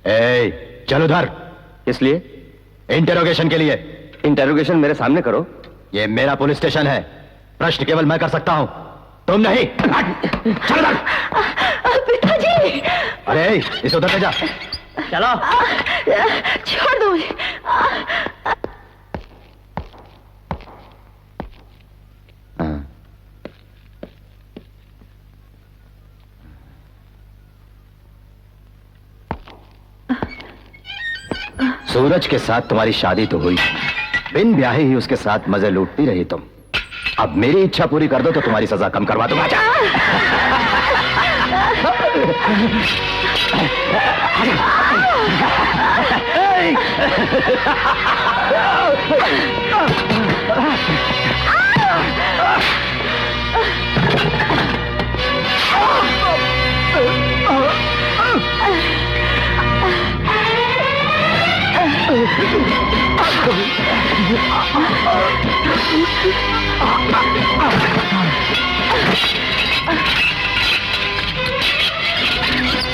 ए, चल उधर। इसलिए? इंटेरोगेशन के लिए। इंटेरोगेशन मेरे सामने करो। ये मेरा पुलिस स्टेशन है, प्रश्न केवल मैं कर सकता हूं, तुम नहीं। चल उधर। पिताजी। अरे इसे उधर ले जा। चलो। छोड़ दो मुझे। सूरज के साथ तुम्हारी शादी तो हुई, बिन ब्याहे ही उसके साथ मजे लूटती रही तुम। अब मेरी इच्छा पूरी कर दो तो तुम्हारी सजा कम करवा दूंगा।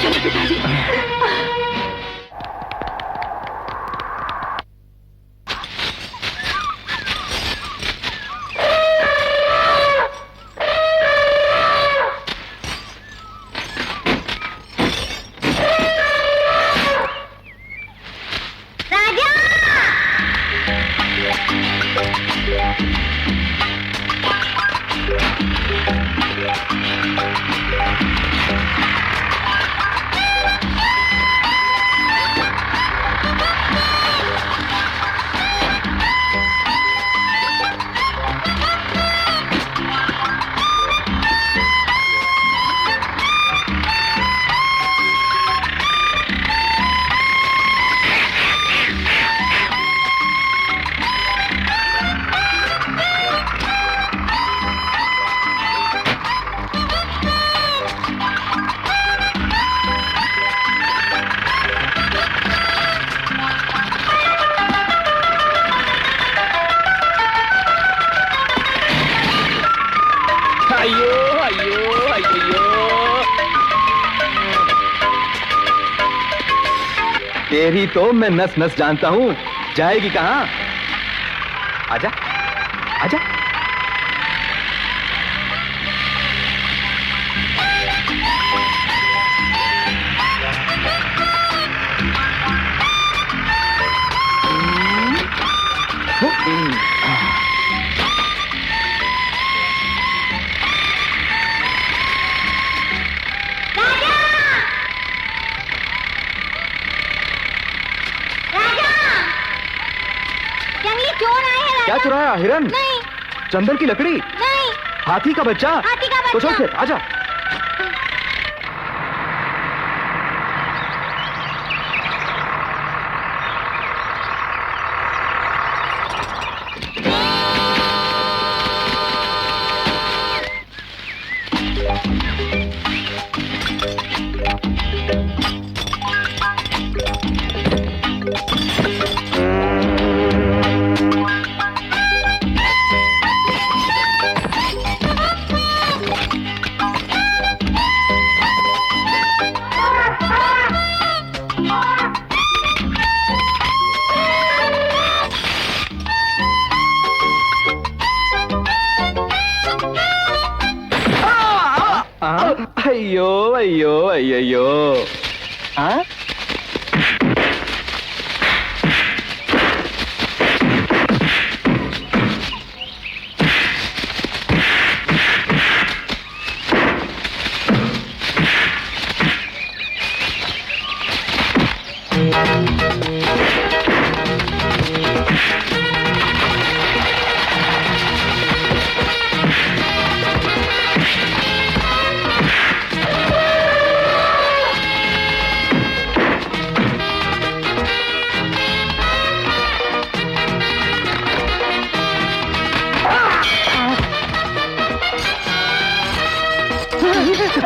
चलो पिताजी। तेरी तो मैं नस नस जानता हूं, जाएगी कहां? आजा, आजा। क्या चुराया? हिरन? नहीं। चंदन की लकड़ी? नहीं। हाथी का बच्चा? हाथी का बच्चा। तो चल फिर, आजा। अయ్యో అయ్యో అయ్యయ్యో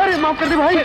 अरे माफ कर दे भाई।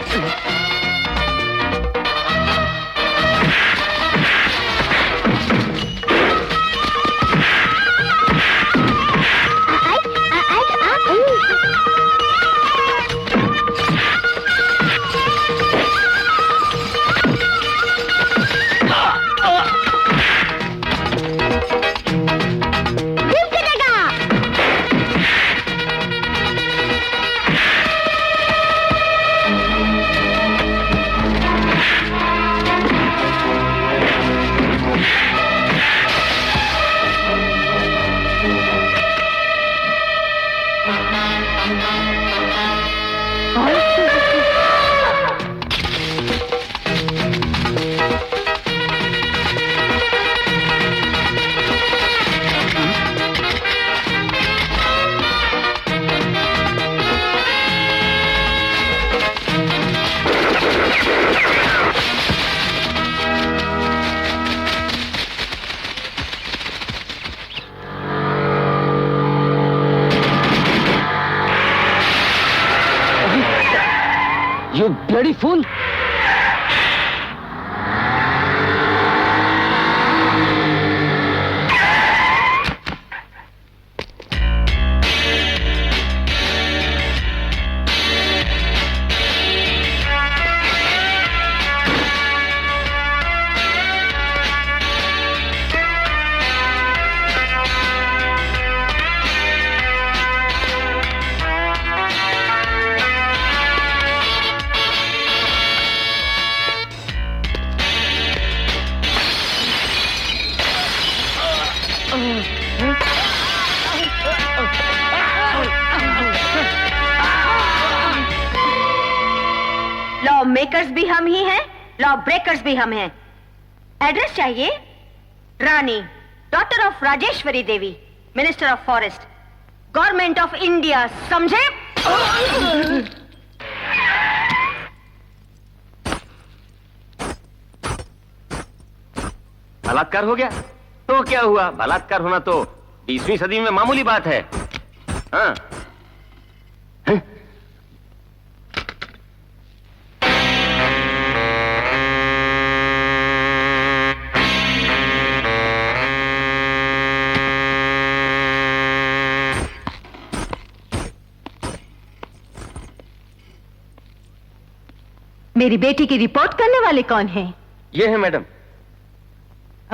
You bloody fool! Law makers भी हम ही हैं, लॉ ब्रेकर्स भी हम हैं। एड्रेस चाहिए? Rani, daughter of Rajeshwari Devi, minister of forest, government of India, समझे? बलात्कार हो गया तो क्या हुआ? बलात्कार होना तो 20वीं सदी में मामूली बात है। हाँ। मेरी बेटी की रिपोर्ट करने वाले कौन हैं? ये है मैडम।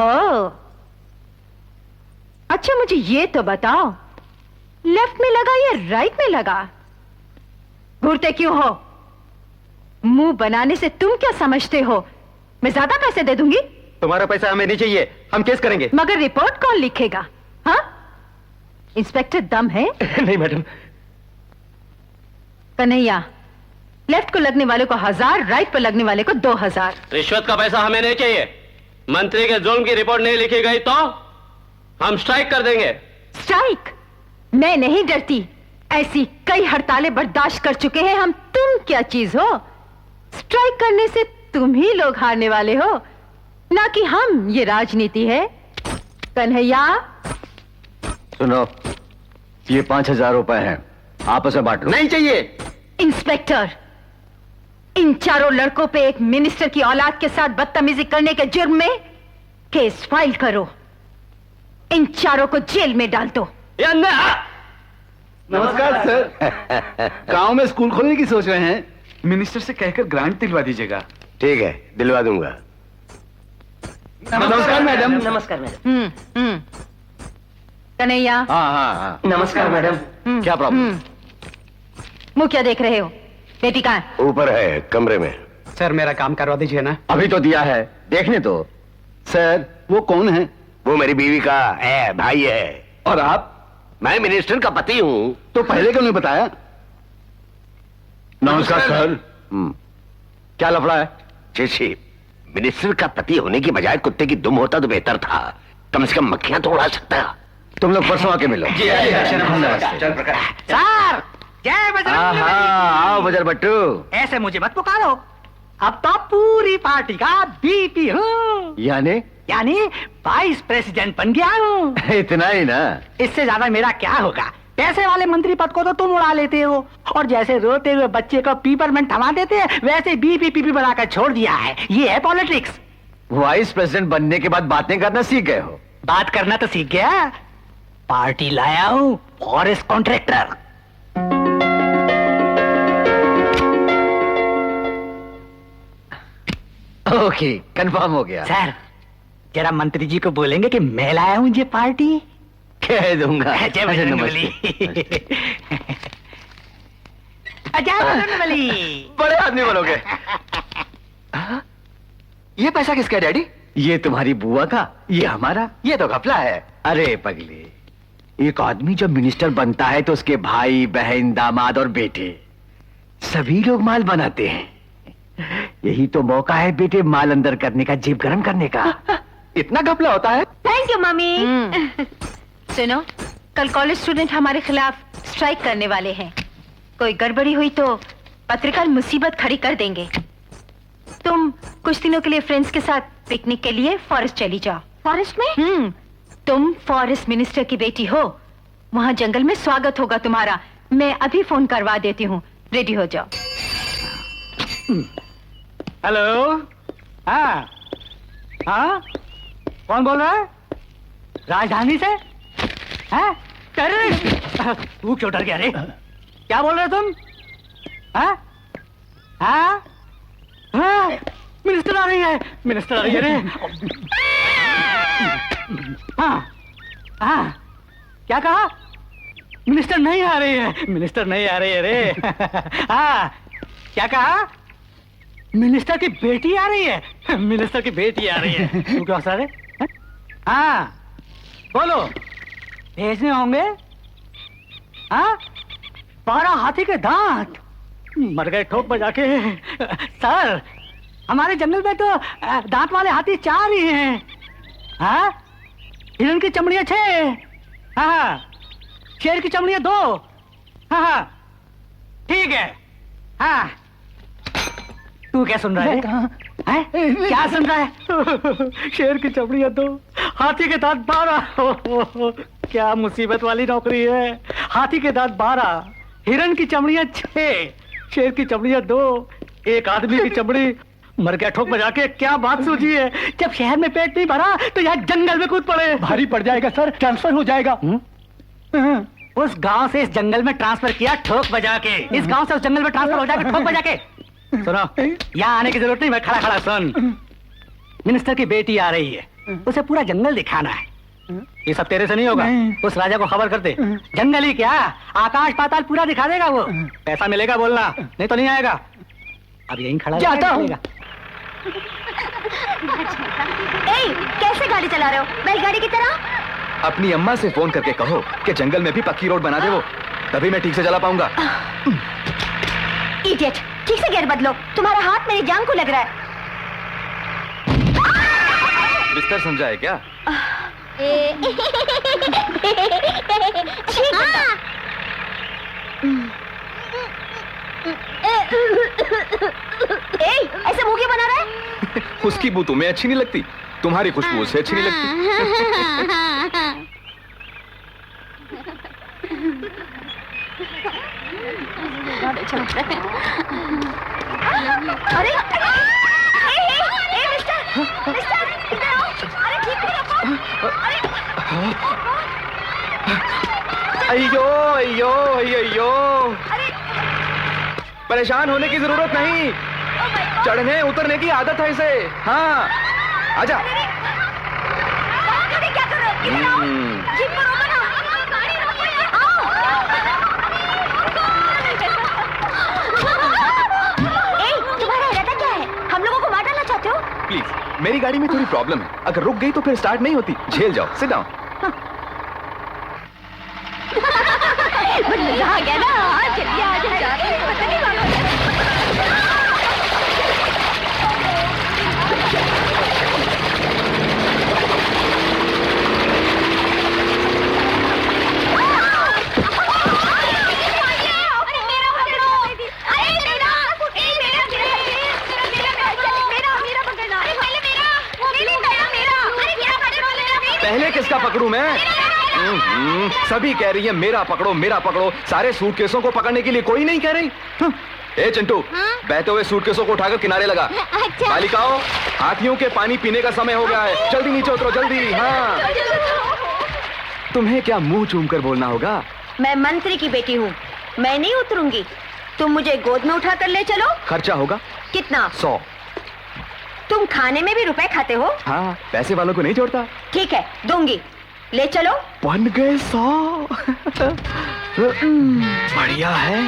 ओह, अच्छा मुझे ये तो बताओ, लेफ्ट में लगा या राइट में लगा? घूरते क्यों हो? मुंह बनाने से तुम क्या समझते हो? मैं ज्यादा पैसे दे दूंगी। तुम्हारा पैसा हमें नहीं चाहिए, हम केस करेंगे। मगर रिपोर्ट कौन लिखेगा? हाँ, इंस्पेक्टर दम है? नहीं मैडम। कन्हैया, लेफ्ट को लगने वाले को 1000, राइट पर लगने वाले को 2000। रिश्वत का पैसा हमें नहीं चाहिए। मंत्री के जुल्म की रिपोर्ट नहीं लिखी गई तो हम स्ट्राइक कर देंगे। स्ट्राइक? मैं नहीं डरती, ऐसी कई हड़तालें बर्दाश्त कर चुके हैं हम। तुम क्या चीज हो? स्ट्राइक करने से तुम ही लोग हारने वाले हो, ना कि हम। ये राजनीति है। कन्हैया, सुनो, ये 5000 रुपए हैं, आपस में बांट लो। नहीं चाहिए। इंस्पेक्टर, इन चारों लड़कों पे एक मिनिस्टर की औलाद के साथ बदतमीजी करने के जुर्म में केस फाइल करो। इन चारों को जेल में डाल दो। नमस्कार सर। गांव में स्कूल खोलने की सोच रहे हैं, मिनिस्टर से कहकर ग्रांट दिलवा दीजिएगा। ठीक है, दिलवा दूंगा। नमस्कार मैडम। नमस्कार मैडम। कन्हैया। हाँ हाँ हाँ। नमस्कार मैडम। क्या प्रॉब्लम? मुंह क्या देख रहे हो? बेटी कहाँ है? ऊपर है, कमरे में। सर मेरा काम करवा दीजिए ना। अभी तो दिया है, देखने तो। सर वो कौन है? वो मेरी बीवी का भाई है। और आप? मैं मिनिस्टर का पति हूँ। तो पहले क्यों नहीं बताया? नमस्कार सर। क्या लफड़ा है? जी, मिनिस्टर का पति होने की बजाय कुत्ते की दुम होता तो बेहतर था। कम से कम मक्खियां तो उड़ा सकता। तुम लोग परसों आके मिलो। सर, जय बजरंग बली। आओ बजर बट्टू। ऐसे मुझे मत पुकारो, अब तो पूरी पार्टी का बीपी हूँ, यानी वाइस प्रेसिडेंट बन गया हूँ। इतना ही ना? इससे ज्यादा मेरा क्या होगा? पैसे वाले मंत्री पद को तो तुम उड़ा लेते हो, और जैसे रोते हुए बच्चे को पीपरमेंट थमा देते हैं, वैसे बीपी पीपी बनाकर छोड़ दिया है। ये है पॉलिटिक्स। वाइस प्रेसिडेंट बनने के बाद बातें करना सीख गए हो? बात करना तो सीख गया, पार्टी लाया हूँ फॉरेस्ट कॉन्ट्रैक्टर। ओके, कंफर्म हो गया। सर, जरा मंत्री जी को बोलेंगे कि मैं लाया हूँ ये पार्टी। कह दूंगा। जय बजरंग बली। जय बजरंग बली। बड़े आदमी बनोगे। ये पैसा किसका है डैडी? ये तुम्हारी बुआ का, ये हमारा, ये तो घपला है। अरे पगली, एक आदमी जब मिनिस्टर बनता है तो उसके भाई बहन दामाद और बेटे सभी लोग माल बनाते हैं। यही तो मौका है बेटे माल अंदर करने का, जेब गरम करने का। इतना घपला होता है? Thank you mummy. सुनो, कल कॉलेज स्टूडेंट हमारे खिलाफ स्ट्राइक करने वाले हैं। कोई गड़बड़ी हुई तो पत्रकार मुसीबत खड़ी कर देंगे। तुम कुछ दिनों के लिए फ्रेंड्स के साथ पिकनिक के लिए फॉरेस्ट चली जाओ। फॉरेस्ट में? तुम फॉरेस्ट मिनिस्टर की बेटी हो, वहां जंगल में स्वागत होगा तुम्हारा। मैं अभी फोन करवा देती हूँ, रेडी हो जाओ। हेलो। हाँ हाँ, कौन बोल रहा है? राजधानी से? हैं? टेररिस्ट? तू क्यों डर गया रे? क्या बोल रहे तुम? हाँ हाँ हाँ, मिनिस्टर आ रही है, मिनिस्टर आ रही है रे। हाँ हाँ, क्या कहा? मिनिस्टर नहीं आ रही है, मिनिस्टर नहीं आ रही है रे। हाँ, क्या कहा? मिनिस्टर की बेटी आ रही है, मिनिस्टर की बेटी आ रही है। तू क्या हंस रहा है? हाँ बोलो, भेजने होंगे? हाँ, 12 हाथी के दांत मर गए ठोक बजा के। सर, हमारे जंगल में तो दांत वाले हाथी 4 ही हैं। हाँ, हिरण की चमड़ियां 6, हाँ, शेर की चमड़ियां 2, हाँ, ठीक है। हाँ, तू क्या सुन रहा है? हैं? क्या सुन रहा है? शेर की चमड़ियां 2, हाथी के दांत 12। क्या मुसीबत वाली नौकरी है। हाथी के दांत 12, हिरण की चमड़ियां 6, शेर की चमड़ियां 2, एक आदमी की चमड़ी मर गया ठोक बजा के। क्या बात सूझी है? जब शहर में पेट नहीं भरा तो यहाँ जंगल में कूद पड़े। भारी पड़ जाएगा सर, ट्रांसफर हो जाएगा। उस गांव से इस जंगल में ट्रांसफर किया ठोक बजा के, इस गांव से उस जंगल में ट्रांसफर हो जाएगा ठोक बजा के। सुनो, यहाँ आने की जरूरत नहीं, मैं खड़ा खड़ा सुन। मिनिस्टर की बेटी आ रही है, उसे पूरा जंगल दिखाना है। ये सब तेरे से नहीं होगा, उस राजा को खबर कर दे। जंगल ही क्या, आकाश पाताल पूरा दिखा देगा वो। पैसा मिलेगा बोलना, नहीं तो नहीं आएगा। अब यहीं खड़ा जाता हूँ। कैसे गाड़ी चला रहे हो, बैलगाड़ी की तरह? अपनी अम्मा से फोन करके कहो कि जंगल में भी पक्की रोड बना दे वो, तभी मैं ठीक से चला पाऊंगा। इडियट, ठीक से गियर बदलो, तुम्हारा हाथ मेरी जान को लग रहा है। बिस्तर समझा है क्या? ऐसे मुंह क्यों बना रहा है? उसकी बू तुम्हें अच्छी नहीं लगती, तुम्हारी खुशबू उसे अच्छी नहीं लगती। अरे मिस्टर, इधर आओ। अरे ठीक है रखो। अयो अयो अयो अयो, परेशान होने की जरूरत नहीं, चढ़ने उतरने की आदत है इसे। हाँ, आजा। क्या कर रहे हो? इधर आओ। जीप को रोको ना। आओ। तुम्हारा इरादा क्या है? हम लोगों को मार डालना चाहते हो? प्लीज, मेरी गाड़ी में थोड़ी प्रॉब्लम है, अगर रुक गई तो फिर स्टार्ट नहीं होती। झेल जाओ, सिट डाउन। मजा आ गया ना, चलिए आजा। पता नहीं पहले किसका पकड़ूं मैं? सभी कह रही है मेरा पकड़ो मेरा पकड़ो, सारे सूटकेसों को पकड़ने के लिए कोई नहीं कह रही। ए चिंटू, बहते हुए सूटकेसों को उठाकर किनारे लगा। अच्छा। बालिकाओं, हाथियों के पानी पीने का समय हो गया है, जल्दी नीचे उतरो जल्दी। हाँ, तुम्हें क्या मुंह चूम कर बोलना होगा? मैं मंत्री की बेटी हूँ, मैं नहीं उतरूंगी। तुम मुझे गोद में उठा कर ले चलो। खर्चा होगा कितना? 100। तुम खाने में भी रुपए खाते हो? हाँ, पैसे वालों को नहीं छोड़ता। ठीक है, दूंगी, ले चलो। बन गए 100। बढ़िया है।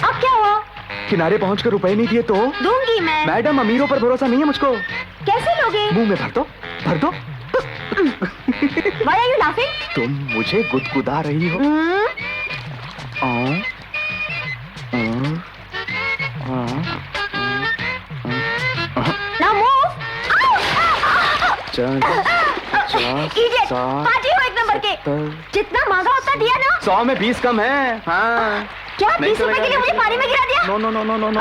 अब क्या हुआ? किनारे पहुंचकर रुपए नहीं दिए तो? दूंगी मैं। मैडम, अमीरों पर भरोसा नहीं है मुझको। कैसे लोगे? मुंह में भर दो, भर दो। Why are you laughing? तुम मुझे गुदगुदा रही हो। Now move. Idiot! 50, पार्टी हो एक नंबर के। जितना मांगा उतना दिया ना? 100 में 20 कम है। हाँ, क्या नहीं 20 रुपए के लिए मुझे पानी में गिरा दिया? No no no no no no.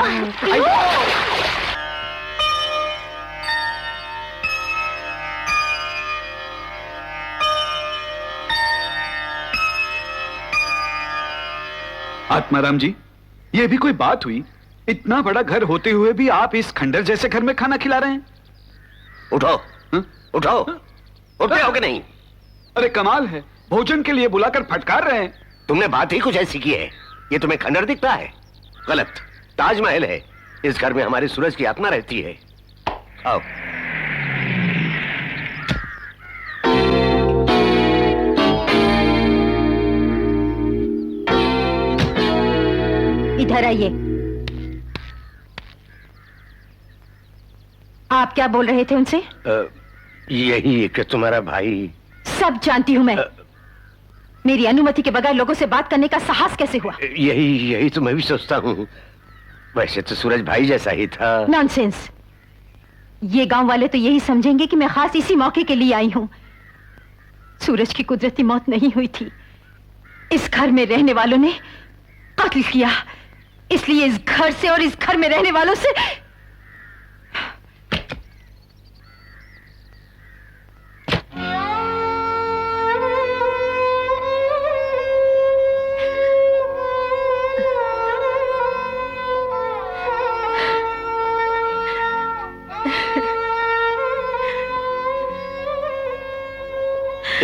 Atmaram ji, ये भी कोई बात हुई? इतना बड़ा घर होते हुए भी आप इस खंडर जैसे घर में खाना खिला रहे हैं? उठो, हाँ? उठो, उठते हो कि नहीं? अरे कमाल है, भोजन के लिए बुलाकर फटकार रहे हैं। तुमने बात ही कुछ ऐसी की है। ये तुम्हें खंडर दिखता है? गलत, ताजमहल है। इस घर में हमारी सूरज की आत्मा रहती है। आओ। इधर आइए। आप क्या बोल रहे थे उनसे? यही कि तुम्हारा भाई। सब जानती हूं मैं। मेरी अनुमति के बगैर लोगों से बात करने का साहस कैसे हुआ? यही तो मैं भी सोचता हूँ। वैसे तो सूरज भाई जैसा ही था। नॉनसेंस। ये गांव वाले तो यही समझेंगे कि मैं खास इसी मौके के लिए आई हूं। सूरज की कुदरती मौत नहीं हुई थी, इस घर में रहने वालों ने कत्ल किया। इसलिए इस घर से और इस घर में रहने वालों से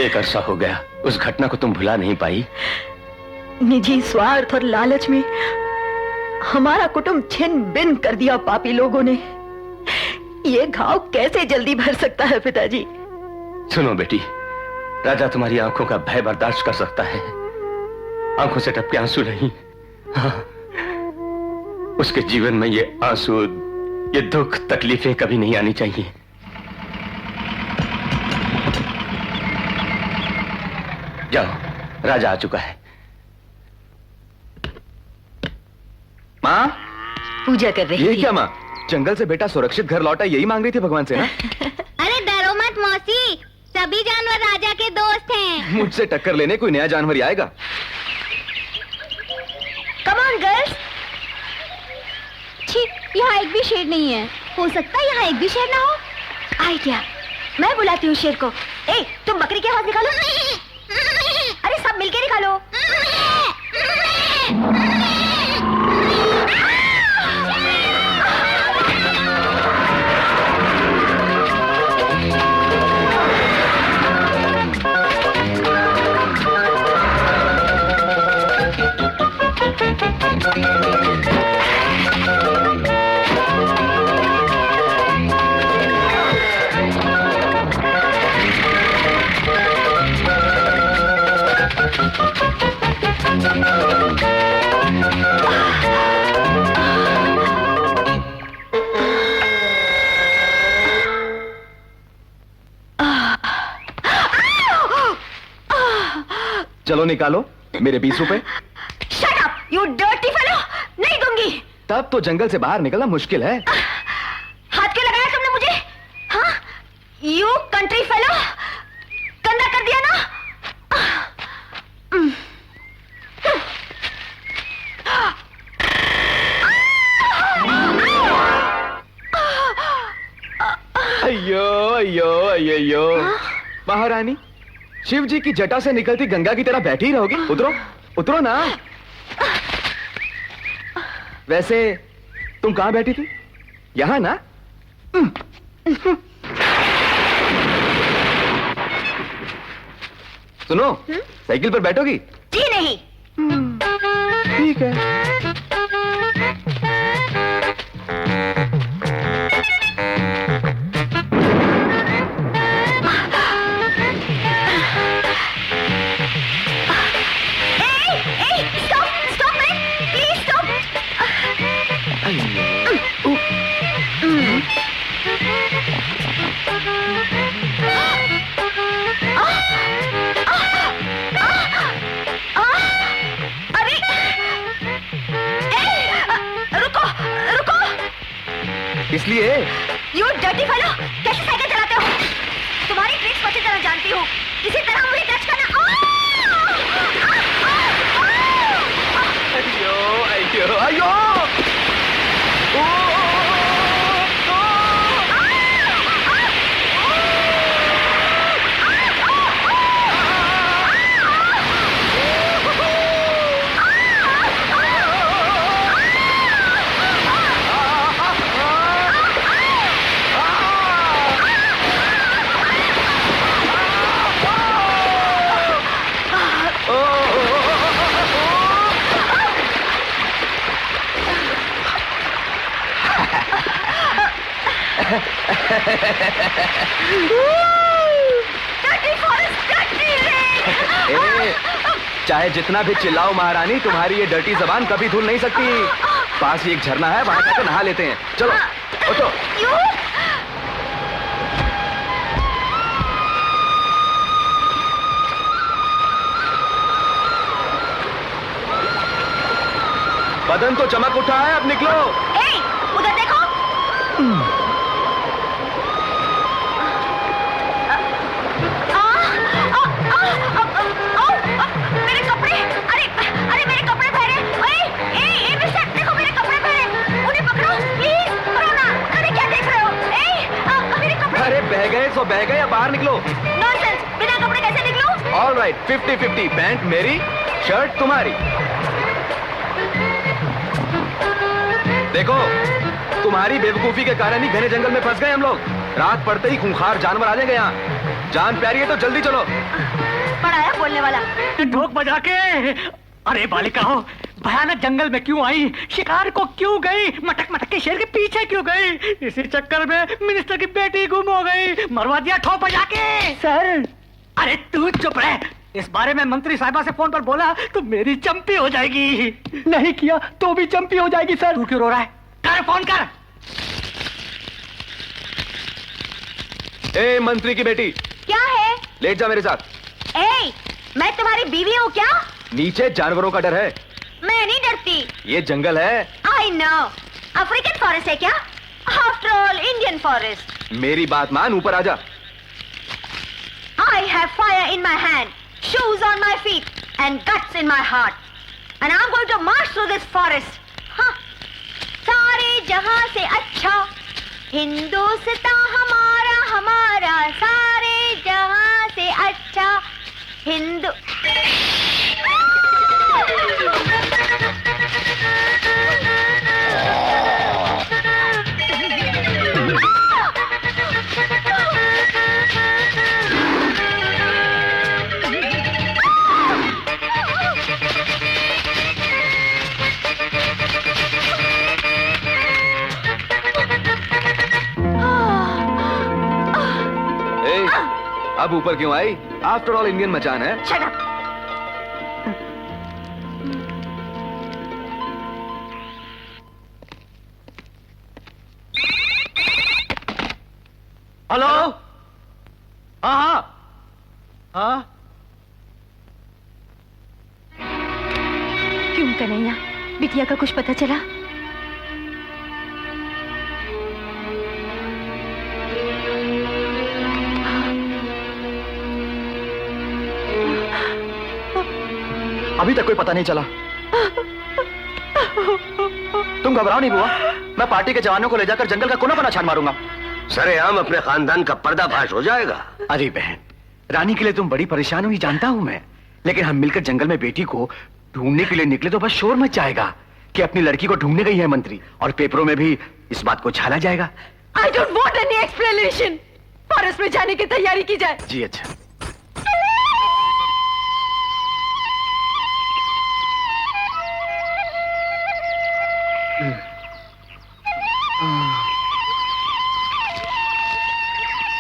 एक अरसा हो गया, उस घटना को तुम भुला नहीं पाई। निजी स्वार्थ और लालच में हमारा कुटुंब छिन बिन कर दिया पापी लोगों ने। ये घाव कैसे जल्दी भर सकता है पिताजी? सुनो बेटी, राजा तुम्हारी आंखों का भय बर्दाश्त कर सकता है, आंखों से टपके आंसू नहीं। हाँ, उसके जीवन में ये आंसू, ये दुख, तकलीफें कभी नहीं आनी चाहिए। जाओ, राजा आ चुका है। माँ, पूजा कर रही ये थी। क्या माँ? जंगल से बेटा सुरक्षित घर लौटा, यही मांग रही थी भगवान से ना? अरे डरो मत मौसी, सभी जानवर राजा के दोस्त हैं। मुझसे टक्कर लेने कोई नया जानवर ही आएगा। Come on girls. छी, यहाँ एक भी शेर नहीं है। हो सकता है यहाँ एक भी शेर ना हो। आइडिया, मैं बुलाती हूँ शेर को। ए, तुम बकरी की आवाज निकालो। अरे सब मिलके निकालो। चलो निकालो मेरे 20 रुपए। Shut up, you dirty fellow! नहीं दूंगी। तब तो जंगल से बाहर निकलना मुश्किल है। हाथ क्यों लगाया तुमने मुझे? हाँ? You country fellow! गंदा कर दिया ना? अयो अयो अयो अयो। महारानी, शिव जी की जटा से निकलती गंगा की तरह बैठी ही रहोगी? उतरो, उतरो ना। वैसे तुम कहां बैठी थी? यहां ना? सुनो, साइकिल पर बैठोगी? जी नहीं। ठीक है। इसलिए You dirty fellow! कैसे साइकिल चलाते हो? तुम्हारी ट्रिक्स अच्छी तरह जानती हूँ। इसी तरह मुझे टच करना। अयो अयो अयो। ए, चाहे जितना भी चिल्लाओ महारानी, तुम्हारी ये डर्टी जबान कभी धुल नहीं सकती। पास ही एक झरना है, वहां जाकर नहा लेते हैं। चलो उठो। बदन तो चमक उठा है, अब निकलो। उधर देखो। मेरे कपड़े, अरे मेरे कपड़े पहने। मिस्टर, देखो मेरे कपड़े पहने, उन्हें पकड़ो प्लीज, पकड़ो ना। अरे क्या देख रहे हो? मेरे कपड़े। अरे बह गए सो बह गए, अब बाहर निकलो। नॉनसेंस, बिना कपड़े कैसे निकलूं? ऑल राइट, 50-50, पैंट मेरी, शर्ट तुम्हारी। देखो, तुम्हारी बेवकूफी के कारण ही घने जंगल में फंस गए हम लोग। रात पड़ते ही खूंखार जानवर आ जाएंगे यहाँ। जान प्यारी है तो जल्दी चलो। बड़ा है बोलने वाला। ढोक बजा के। अरे बालिका हो, भयानक जंगल में क्यों आई? शिकार को क्यों गई? मटक मटक के शेर के पीछे क्यों गई? इसी चक्कर में मिनिस्टर की बेटी गुम हो गई। मरवा दिया ठोक बजा के। सर। अरे तू चुप रह। इस बारे में मंत्री साहिबा से फोन पर बोला तो मेरी चंपी हो जाएगी। नहीं किया तो भी चंपी हो जाएगी सर। तू क्यों रो रहा है? कर फोन कर। ए मंत्री की बेटी, क्या है? लेट जा मेरे साथ। मैं तुम्हारी बीवी हूँ क्या? नीचे जानवरों का डर है। मैं नहीं डरती। ये जंगल है। I know. अफ्रीकन फॉरेस्ट है क्या? After all Indian forest. मेरी बात मान, ऊपर आजा। I have fire in my hand, shoes on my feet, and guts in my heart, and I'm going to march through this forest. हाँ, सारे जहां से अच्छा हिंदुस्तान हमारा हमारा, सारे जहां से अच्छा हिंदू। अब ऊपर क्यों आई? आफ्टर ऑल इंडियन मचान है। Shut up. हेलो। हाँ। क्यों कन्हैया, बिटिया का कुछ पता चला? अभी तक कोई पता नहीं चला। तुम घबराओ नहीं बुआ, मैं पार्टी के जवानों को ले जाकर जंगल का कोना कोना छान मारूंगा। सरेआम अपने खानदान का पर्दाफाश हो जाएगा। अरे बहन, रानी के लिए तुम बड़ी परेशान हुई जानता हूं मैं, लेकिन हम मिलकर जंगल में बेटी को ढूंढने के लिए निकले तो बस शोर मच जाएगा कि अपनी लड़की को ढूंढने गई है मंत्री, और पेपरों में भी इस बात को छाला जाएगा। I don't want any explanation. Forest में जाने की तैयारी की जाए। जी अच्छा।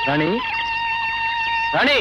रानी, रानी,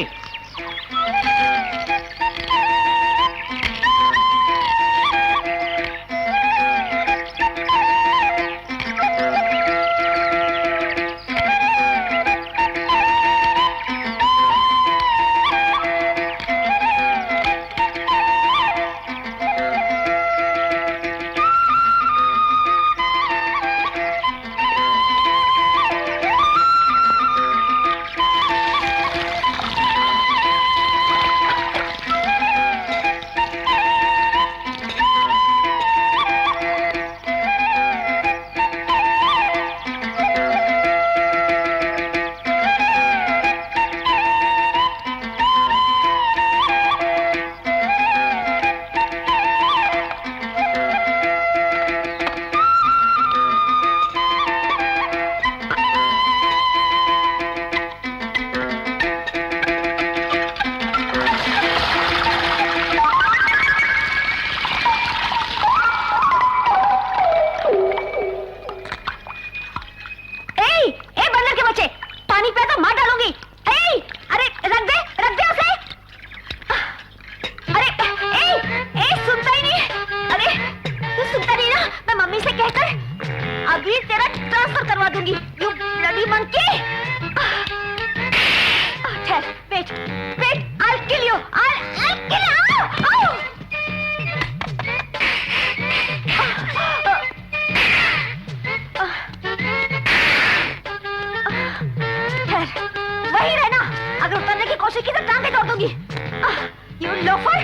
जाऊंगी। You loafer.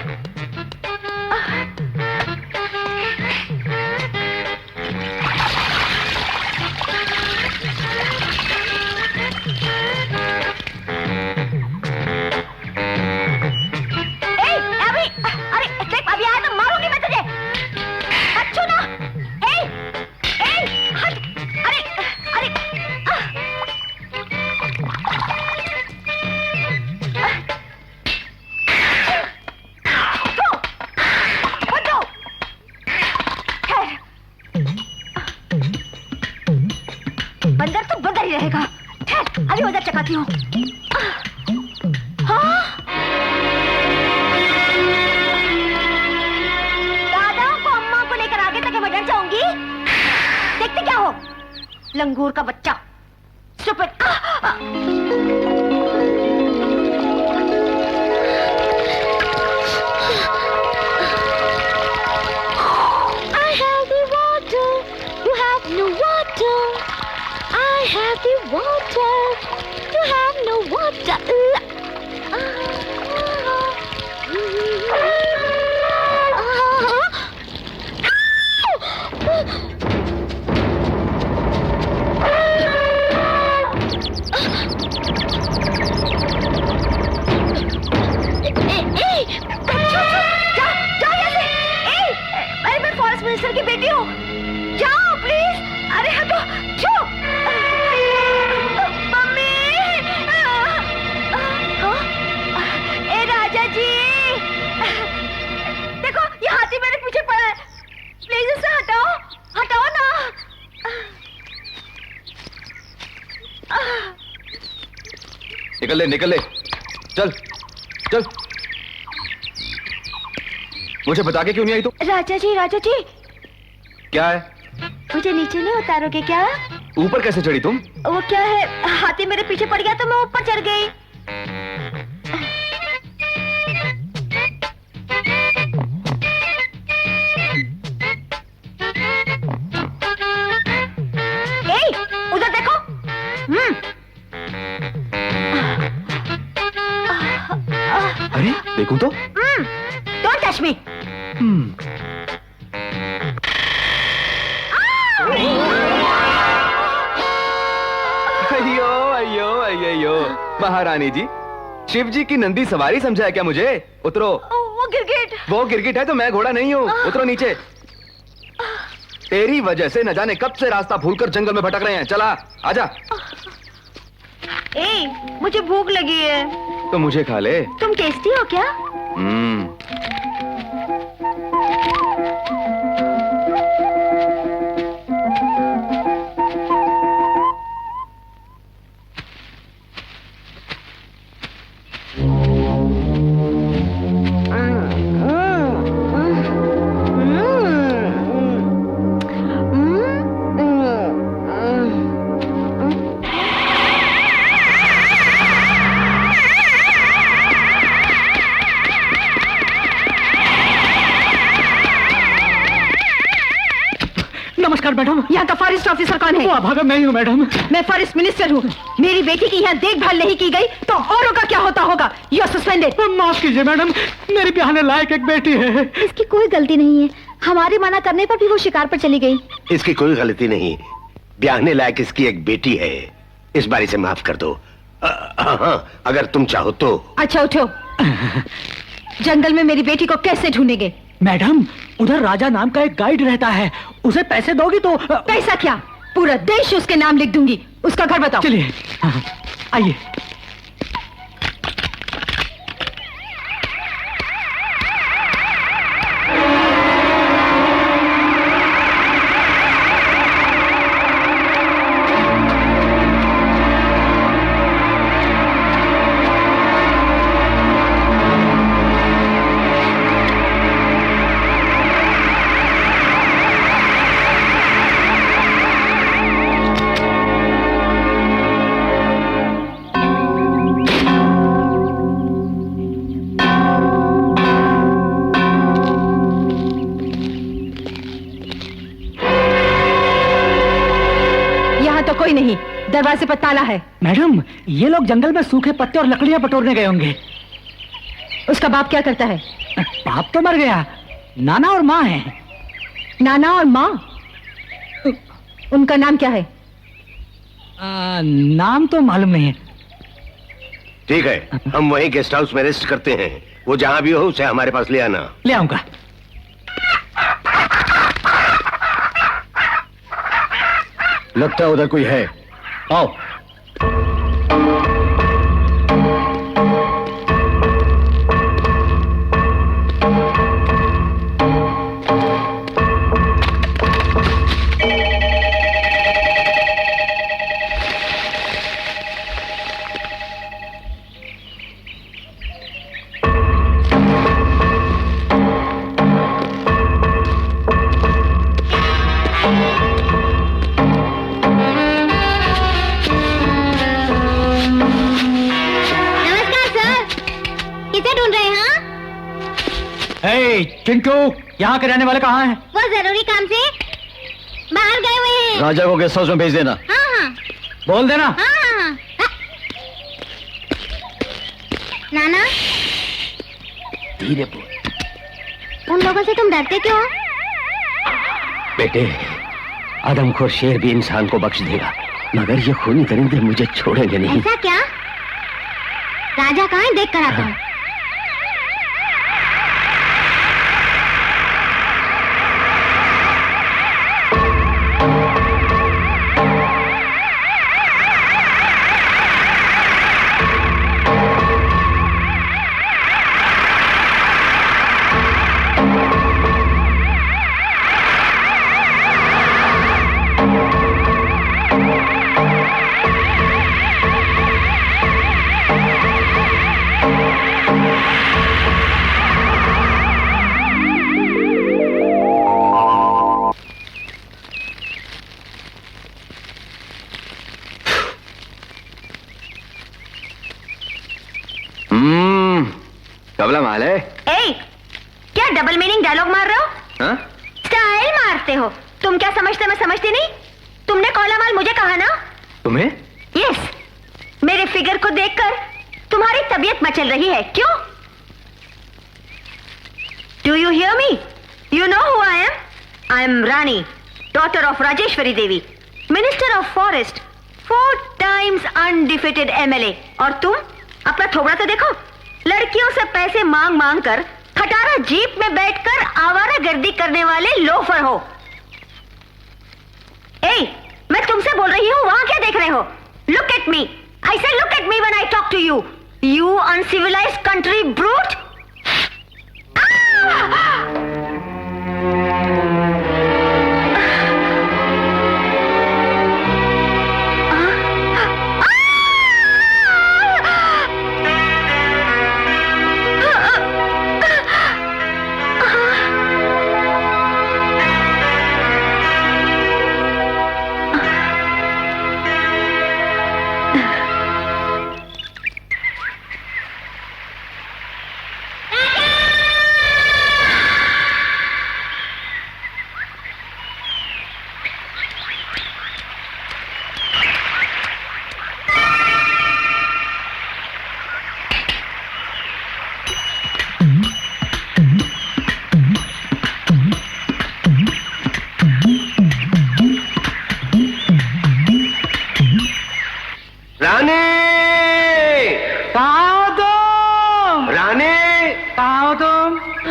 अभी आया तो मारूंगी मैं तुझे। अच्छू ना। हट। अरे अरे बंदर तो बंदर ही रहेगा। अभी उधर चकाती हूँ। देखते क्या हो लंगूर का बच्चा। Stupid. I have the water, you have no water. I have the water, you have no water. Minister की बेटी हूँ। जाओ प्लीज। अरे हटो। छो। मम्मी। ए राजा जी। देखो ये हाथी मेरे पीछे पड़ा है। प्लीज उसे हटाओ। हटाओ ना। निकल ले निकल ले। चल चल। मुझे बता के क्यों नहीं आई तू? राजा जी क्या है? मुझे नीचे नहीं उतारोगे क्या? ऊपर कैसे चढ़ी तुम? वो क्या है, हाथी मेरे पीछे पड़ गया तो मैं ऊपर चढ़ गई। उधर देखो। अरे देखूं तो? Don't touch me. अयो अयो अयो महारानी जी, शिव जी की नंदी सवारी समझा है क्या मुझे? उतरो। वो गिरगिट। वो गिरगिट है तो मैं घोड़ा नहीं हूँ। उतरो नीचे। तेरी वजह से न जाने कब से रास्ता भूलकर जंगल में भटक रहे हैं। चला आजा। मुझे भूख लगी है। तो मुझे खा ले। तुम टेस्टी हो क्या? मैडम, यहाँ का फॉरेस्ट ऑफिसर कौन है? वो अभागा मैं ही हूँ मैडम। मैं फॉरेस्ट मिनिस्टर हूँ। मेरी बेटी की यहाँ देखभाल नहीं की गई तो औरों का क्या होता होगा? You are suspended. माफ कीजिए मैडम, मेरी ब्याहने लायक एक बेटी है। इसकी कोई गलती नहीं है। हमारे मना करने पर भी वो शिकार पर चली गई। इसकी कोई गलती नहीं, ब्याहने लायक इसकी एक बेटी है। इस बारी से माफ कर दो। अगर तुम चाहो तो। अच्छा उठो। जंगल में मेरी बेटी को कैसे ढूंढेंगे? मैडम, उधर राजा नाम का एक गाइड रहता है, उसे पैसे दोगी तो। पैसा क्या, पूरा देश उसके नाम लिख दूंगी। उसका घर बताओ। चलिए आइए। कोई नहीं, दरवाजे पर ताला है। मैडम, ये लोग जंगल में सूखे पत्ते और लकड़ियां बटोरने गए होंगे। उसका बाप क्या करता है? बाप तो मर गया, नाना और माँ हैं। नाना और माँ? उनका नाम क्या है? नाम तो मालूम नहीं है। ठीक है, हम वहीं गेस्ट हाउस में रेस्ट करते हैं। वो जहां भी हो उसे हमारे पास ले आना। ले आऊंगा। लगता है उधर कोई है। आओ। चिंटू, यहाँ के रहने वाले कहाँ हैं? वो जरूरी काम से बाहर गए हुए हैं। राजा को गेस्ट हाउस में भेज देना। हाँ हाँ। बोल देना। हाँ हाँ हाँ। नाना, धीरे बोल। उन लोगों से तुम डरते क्यों? बेटे, आदमखोर शेर भी इंसान को बख्श देगा, मगर ये खूनी दरिंदे मुझे छोड़ेंगे नहीं। ऐसा क्या? राजा कहाँ है? देख कर आता हूँ। कबला माल है। ए, क्या डबल मीनिंग डायलॉग मार रहे हो? हाँ? स्टाइल मारते हो। तुम क्या समझते, मैं समझती नहीं? तुमने कौला माल मुझे कहा ना? तुम्हें? यस, मेरे फिगर को देखकर तुम्हारी तबीयत मचल रही है, क्यों? Do you hear me? You know who I am? I am Rani, daughter of Rajeshwari Devi, minister of forest, 4 times undefeated MLA। और तुम अपना थोबड़ा तो देखो, लड़कियों से पैसे मांग मांग कर खटारा जीप में बैठकर आवारागर्दी करने वाले लोफर हो। ए, मैं तुमसे बोल रही हूँ, वहां क्या देख रहे हो? Look at me, I say look at me when I talk to you, you uncivilized country brute.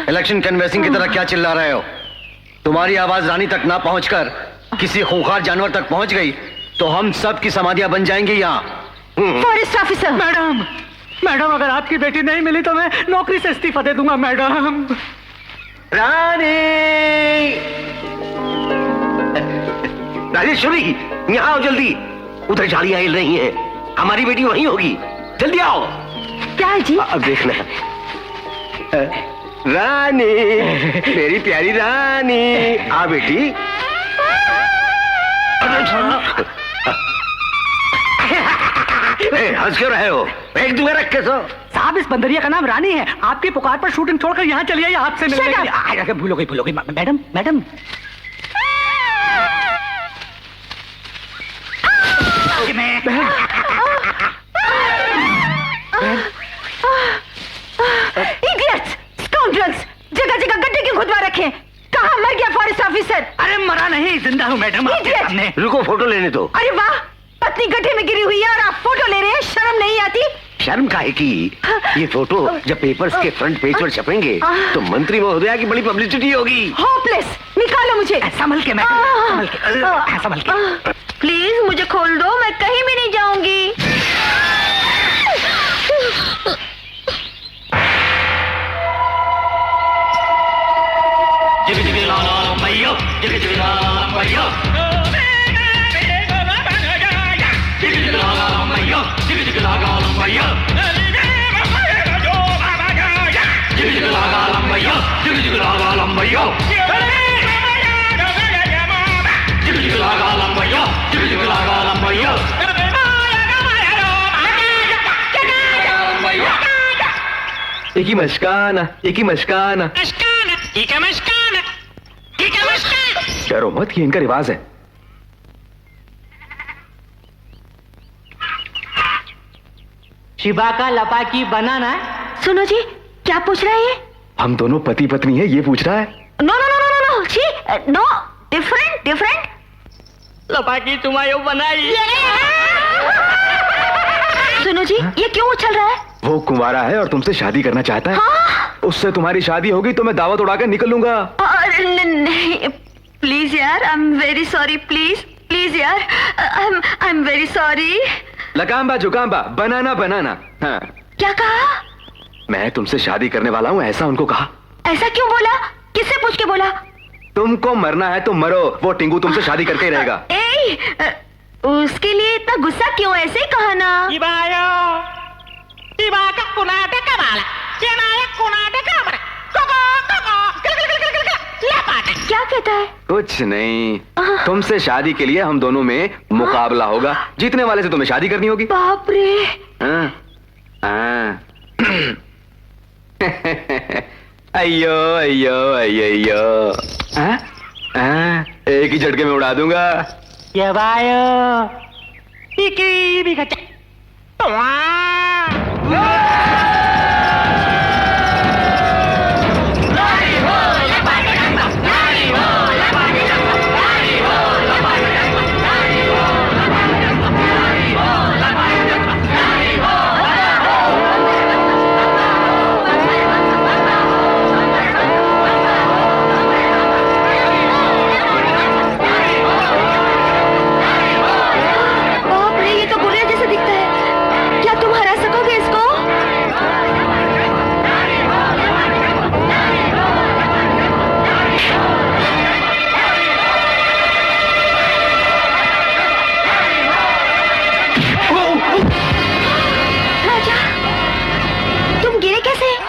Election canvassing की तरह क्या चिल्ला रहे हो? तुम्हारी आवाज रानी तक ना पहुंचकर किसी खूंखार जानवर तक पहुंच गई तो हम सब की समाधियां बन जाएंगी यहाँ। Forest officer. मैडम, मैडम, अगर आपकी बेटी नहीं मिली तो मैं नौकरी से इस्तीफा दे दूंगा मैडम। रानी, राजेश्वरी, यहाँ आओ जल्दी। उधर झाड़ियां हिल रही हैं, हमारी बेटी वहीं होगी, जल्दी आओ। क्या है जी? अब देखना। रानी, मेरी प्यारी रानी, आ बेटी। हंस क्यों रहे हो? एक दूसरे रख के सो। साहब, इस बंदरिया का नाम रानी है। आपकी पुकार पर शूटिंग छोड़कर यहाँ चली आई आपसे मिलने के लिए। भूलो गई मैडम, मैडम। सामने। रुको, फोटो लेने दो। अरे वाह, पत्नी गड्ढे में गिरी हुई है और आप फोटो ले रहे हैं, शर्म नहीं आती? शर्म काहे की? ये फोटो जब पेपर्स के फ्रंट पेज पर छपेंगे तो मंत्री महोदया की बड़ी पब्लिसिटी होगी। होपलेस, निकालो मुझे। संभल के मैं, संभल के, संभल के। प्लीज मुझे खोल दो, मैं कहीं भी नहीं जाऊंगी। जिग जिग ला ला मैयो, जिग जिग ला ला मैयो, जिग जिग ला ला मैयो, जिग जिग ला ला मैयो, जिग जिग ला ला मैयो, जिग जिग ला ला मैयो, जिग जिग ला ला मैयो, जिग जिग ला ला मैयो। एक ही मस्काना, एक ही मस्काना। डरो मत, ये इनका रिवाज है। शिवा का लपाकी बनाना है। सुनो जी, क्या पूछ रहा है ये? हम दोनों पति पत्नी है, ये पूछ रहा है। No no no no no, छी, नो, डिफरेंट डिफरेंट। लपाकी तुम्हारी बनाई। सुनो जी, ये क्यों उछल रहा है? वो कुंवारा है और तुमसे शादी करना चाहता है। हाँ? उससे तुम्हारी शादी होगी तो मैं दावत उड़ाकर निकल लूंगा। नहीं, प्लीज यार, I am very sorry, please please यार, आई एम वेरी सॉरी। लकाम्बा जुकाम्बा, बनाना बनाना। हाँ। क्या कहा? मैं तुमसे शादी करने वाला हूँ, ऐसा उनको कहा। ऐसा क्यों बोला? किससे पूछ के बोला? तुमको मरना है तो मरो, वो टिंगू तुमसे शादी करके ही रहेगा। उसके लिए इतना गुस्सा क्यों? ऐसे ही कहा ना। क्या कहता है? कुछ नहीं, तुमसे शादी के लिए हम दोनों में मुकाबला होगा, जीतने वाले से तुम्हें शादी करनी होगी। बाप रे। हाँ, हाँ। अयो अयो अयो अयो। हाँ? हाँ, एक ही झटके में उड़ा दूंगा। ये बायो पिकी भी खचा।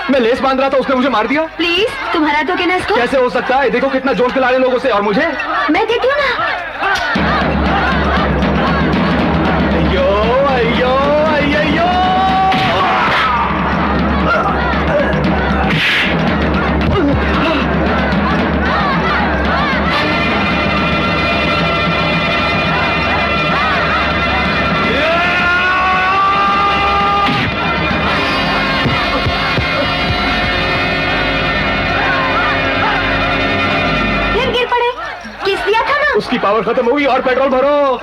मैं लेस बांध रहा था, उसने मुझे मार दिया। प्लीज तुम हरा दोगे ना इसको? कैसे हो सकता है? देखो कितना जोर के लाड़े लोगों से, और मुझे। मैं देती हूँ ना। अयो अयो अयो। उसकी पावर खत्म हुई और पेट्रोल भरो।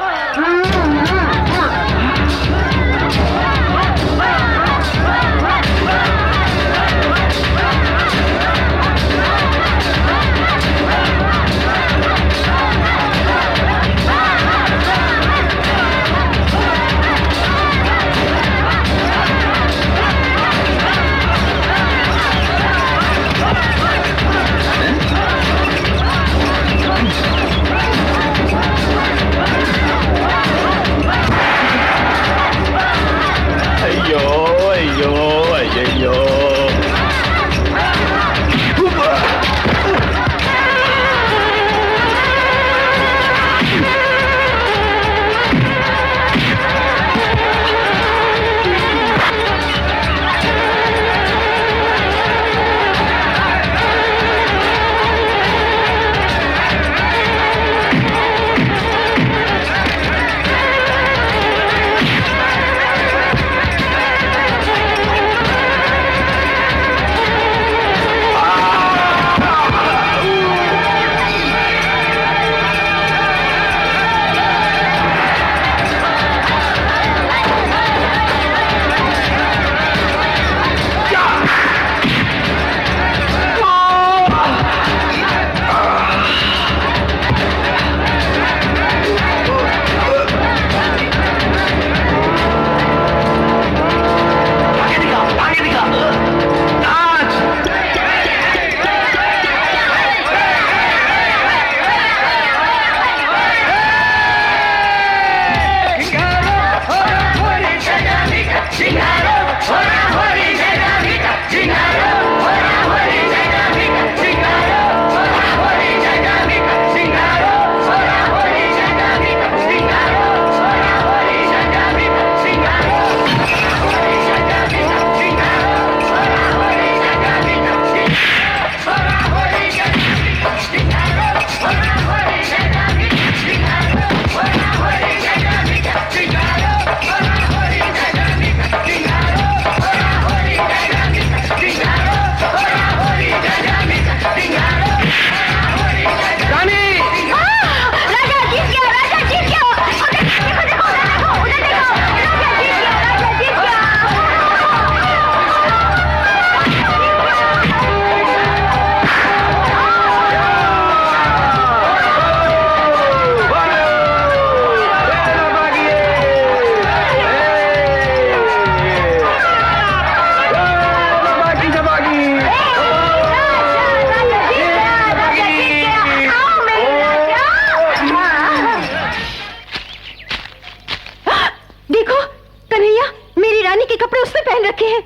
लड़के हैं।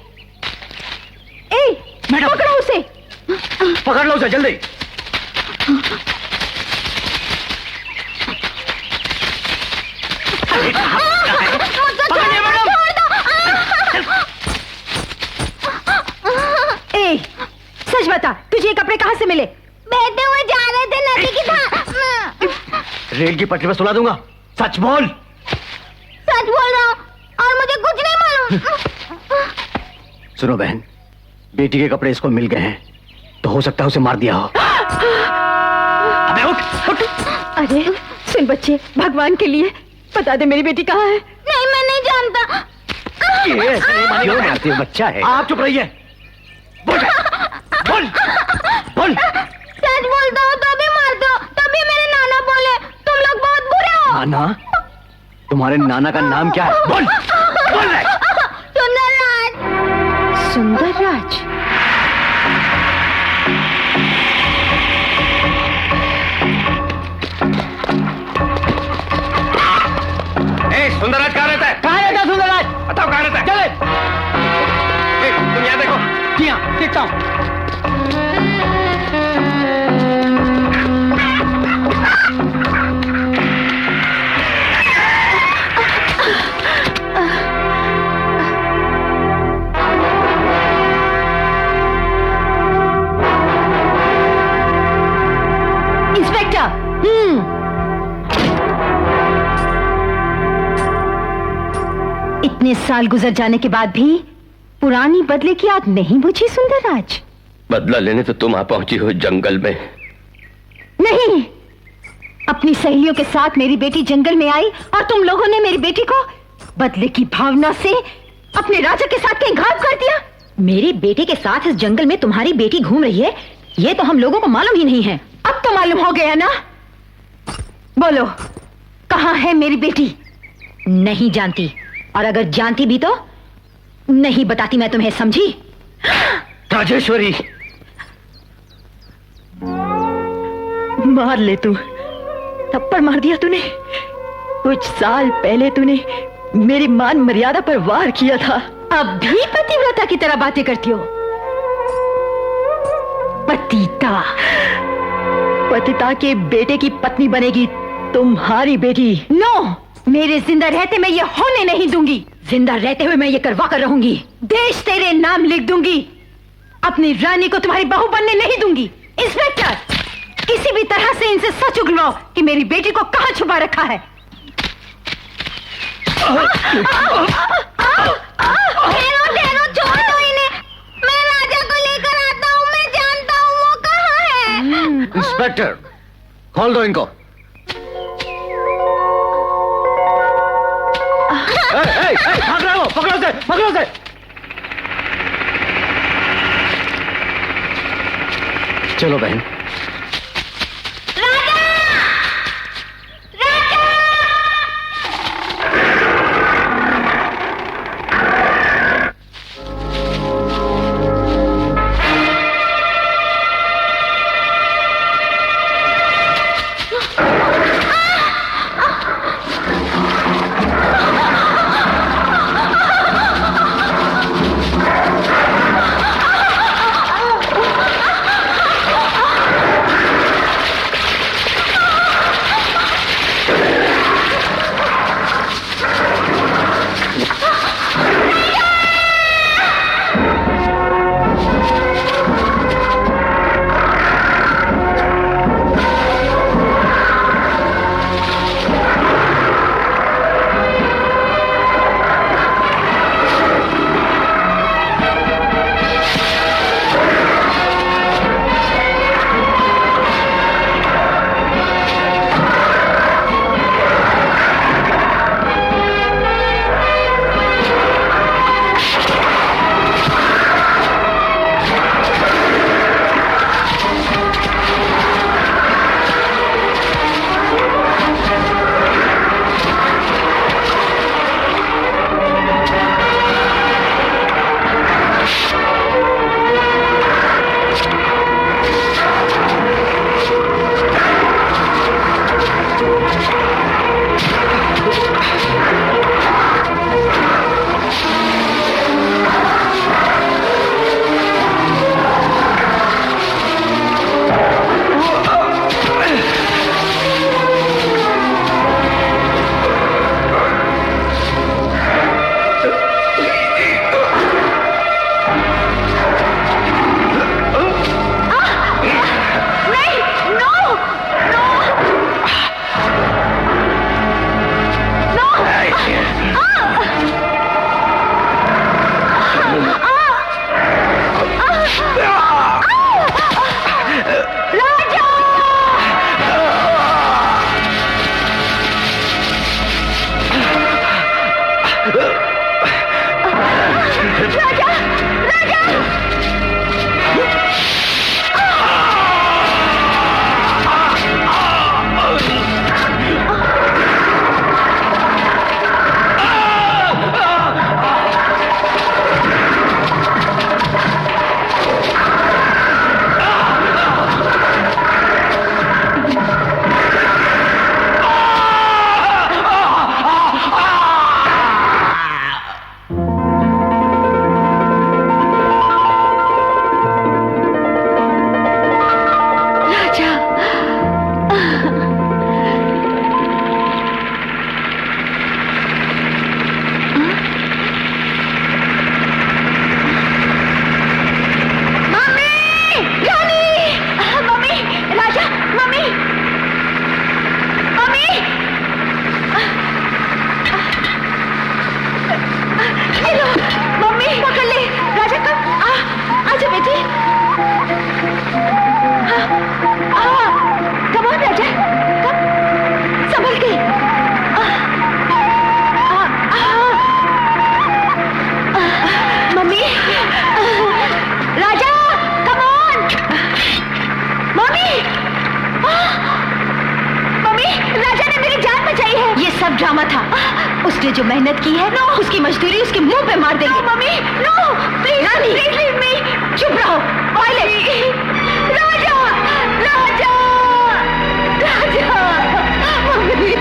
ए, मैडम। पकड़ो उसे। पकड़ लो उसे जल्दी। पकड़िए मैडम। ए, सच बता, तुझे ये कपड़े कहाँ से मिले? बहते हुए जा रहे थे नदी की धार। रेल की पटरी पर सुला दूंगा, सच बोल। सच बोल रहा हूँ और मुझे कुछ नहीं मालूम। सुनो बहन, बेटी के कपड़े इसको मिल गए हैं तो हो सकता है उसे मार दिया हो। अबे उठ उठ। अरे सुन बच्चे, भगवान के लिए बता दे मेरी बेटी कहाँ है। नहीं, मैं नहीं जानता। ये ऐसे नहीं मानेगा। क्यों मारती हो? बच्चा है। आप चुप रहिए। बोल बोल बोल। सच बोलता हूँ तो भी मारते हो। तभी मेरे नाना बोले तुम लोग बहुत बुरे हो। नाना? तुम्हारे नाना का नाम क्या है? बोल बोल रहे। सुंदरराज। सुंदरराज? सुंदरराज कहाँ रहता है? कहाँ रहता है सुंदरराज? बताओ कहाँ रहता है? चले। तुम यहाँ देखो। यहाँ देखता हूँ। इंस्पेक्टर। इतने साल गुजर जाने के बाद भी पुरानी बदले की आग नहीं बुझी सुंदरराज? बदला लेने तो तुम आ पहुंची हो जंगल में। नहीं, अपनी सहेलियों के साथ मेरी बेटी जंगल में आई और तुम लोगों ने मेरी बेटी को बदले की भावना से अपने राजा के साथ कहीं गायब कर दिया। मेरी बेटी के साथ इस जंगल में तुम्हारी बेटी घूम रही है, ये तो हम लोगों को मालूम ही नहीं है। अब तो मालूम हो गया ना? बोलो, कहाँ है मेरी बेटी? नहीं जानती, और अगर जानती भी तो नहीं बताती मैं तुम्हें, समझी? राजेश्वरी, मार ले तू, थप्पड़ मार दिया तूने। कुछ साल पहले तूने मेरी मान मर्यादा पर वार किया था। अब भी पतिव्रता की तरह बातें करती हो? पतिता? पतिता के बेटे की पत्नी बनेगी तुम्हारी बेटी। नो, मेरे जिंदा रहते मैं ये होने नहीं दूंगी। जिंदा रहते हुए मैं ये करवा कर रहूंगी। देश तेरे नाम लिख दूंगी, अपनी रानी को तुम्हारी बहू बनने नहीं दूंगी। इंस्पेक्टर, किसी भी तरह से इनसे सच उगलवाओ कि मेरी बेटी को कहां छुपा रखा है। ठहरो, छोड़ दो इन्हें। मैं राजा को लेकर आता हूँ, मैं जानता हूँ वो कहाँ है। इंस्पेक्टर, खोल दो इनको। भाग रहे हो? पकड़ो से, पकड़ो से। चलो बहन। तुझे जो मेहनत की है उसकी मजदूरी उसके मुंह पे मार देंगे। Mummy no please Rani, please leave me. चुप रहो। वायलेट, राजा राजा राजा मम्मी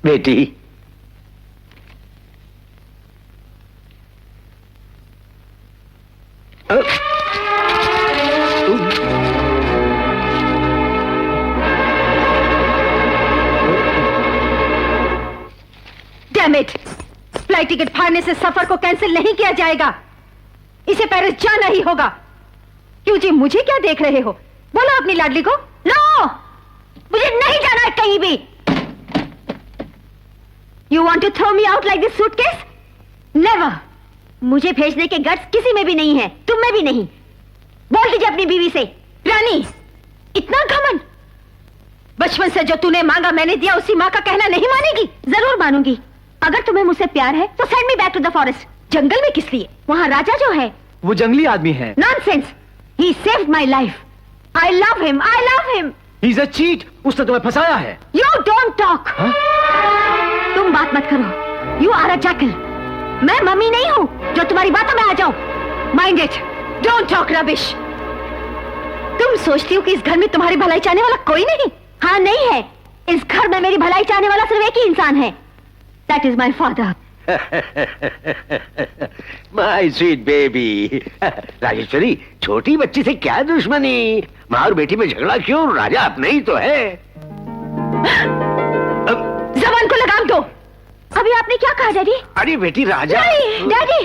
बेटी, डैम इट, फ्लाइट टिकट फाड़ने से सफर को कैंसिल नहीं किया जाएगा। इसे पेरिस जाना ही होगा। क्यों जी, मुझे क्या देख रहे हो? बोलो अपनी लाडली को। नो, मुझे नहीं जाना है कहीं भी। You want to throw me out like this suitcase? Never. मुझे भेजने के गट्स किसी में भी नहीं है, तुम में भी नहीं। बोल दीजिए अपनी बीवी से। रानी, इतना घमंड? बचपन से जो तूने मांगा मैंने दिया, उसी माँ का कहना नहीं मानेगी? जरूर मानूंगी। अगर तुम्हें मुझसे प्यार है तो send me back to the forest. जंगल में किस लिए? वहाँ राजा जो है वो जंगली आदमी है। Nonsense. He saved my life. I love him. I love him. He's a cheat. उसने तुम्हें फंसाया है। You don't talk. हाँ? तुम बात मत करो। You are a jackal. मैं मम्मी नहीं हूँ जो तुम्हारी बातों में आ जाऊं। Mind it. Don't talk rubbish. तुम सोचती हो कि इस घर में तुम्हारी भलाई चाहने वाला कोई नहीं? हाँ, नहीं है। इस घर में मेरी भलाई चाहने वाला सिर्फ एक ही इंसान है। That is my father. My sweet baby. Rajeshwari, छोटी बच्ची से क्या दुश्मनी? माँ और बेटी में झगड़ा क्यों? राजा अपने ही तो है। जबान को लगाम दो। अभी आपने क्या कहा डैडी? अरे बेटी, राजा। डैडी,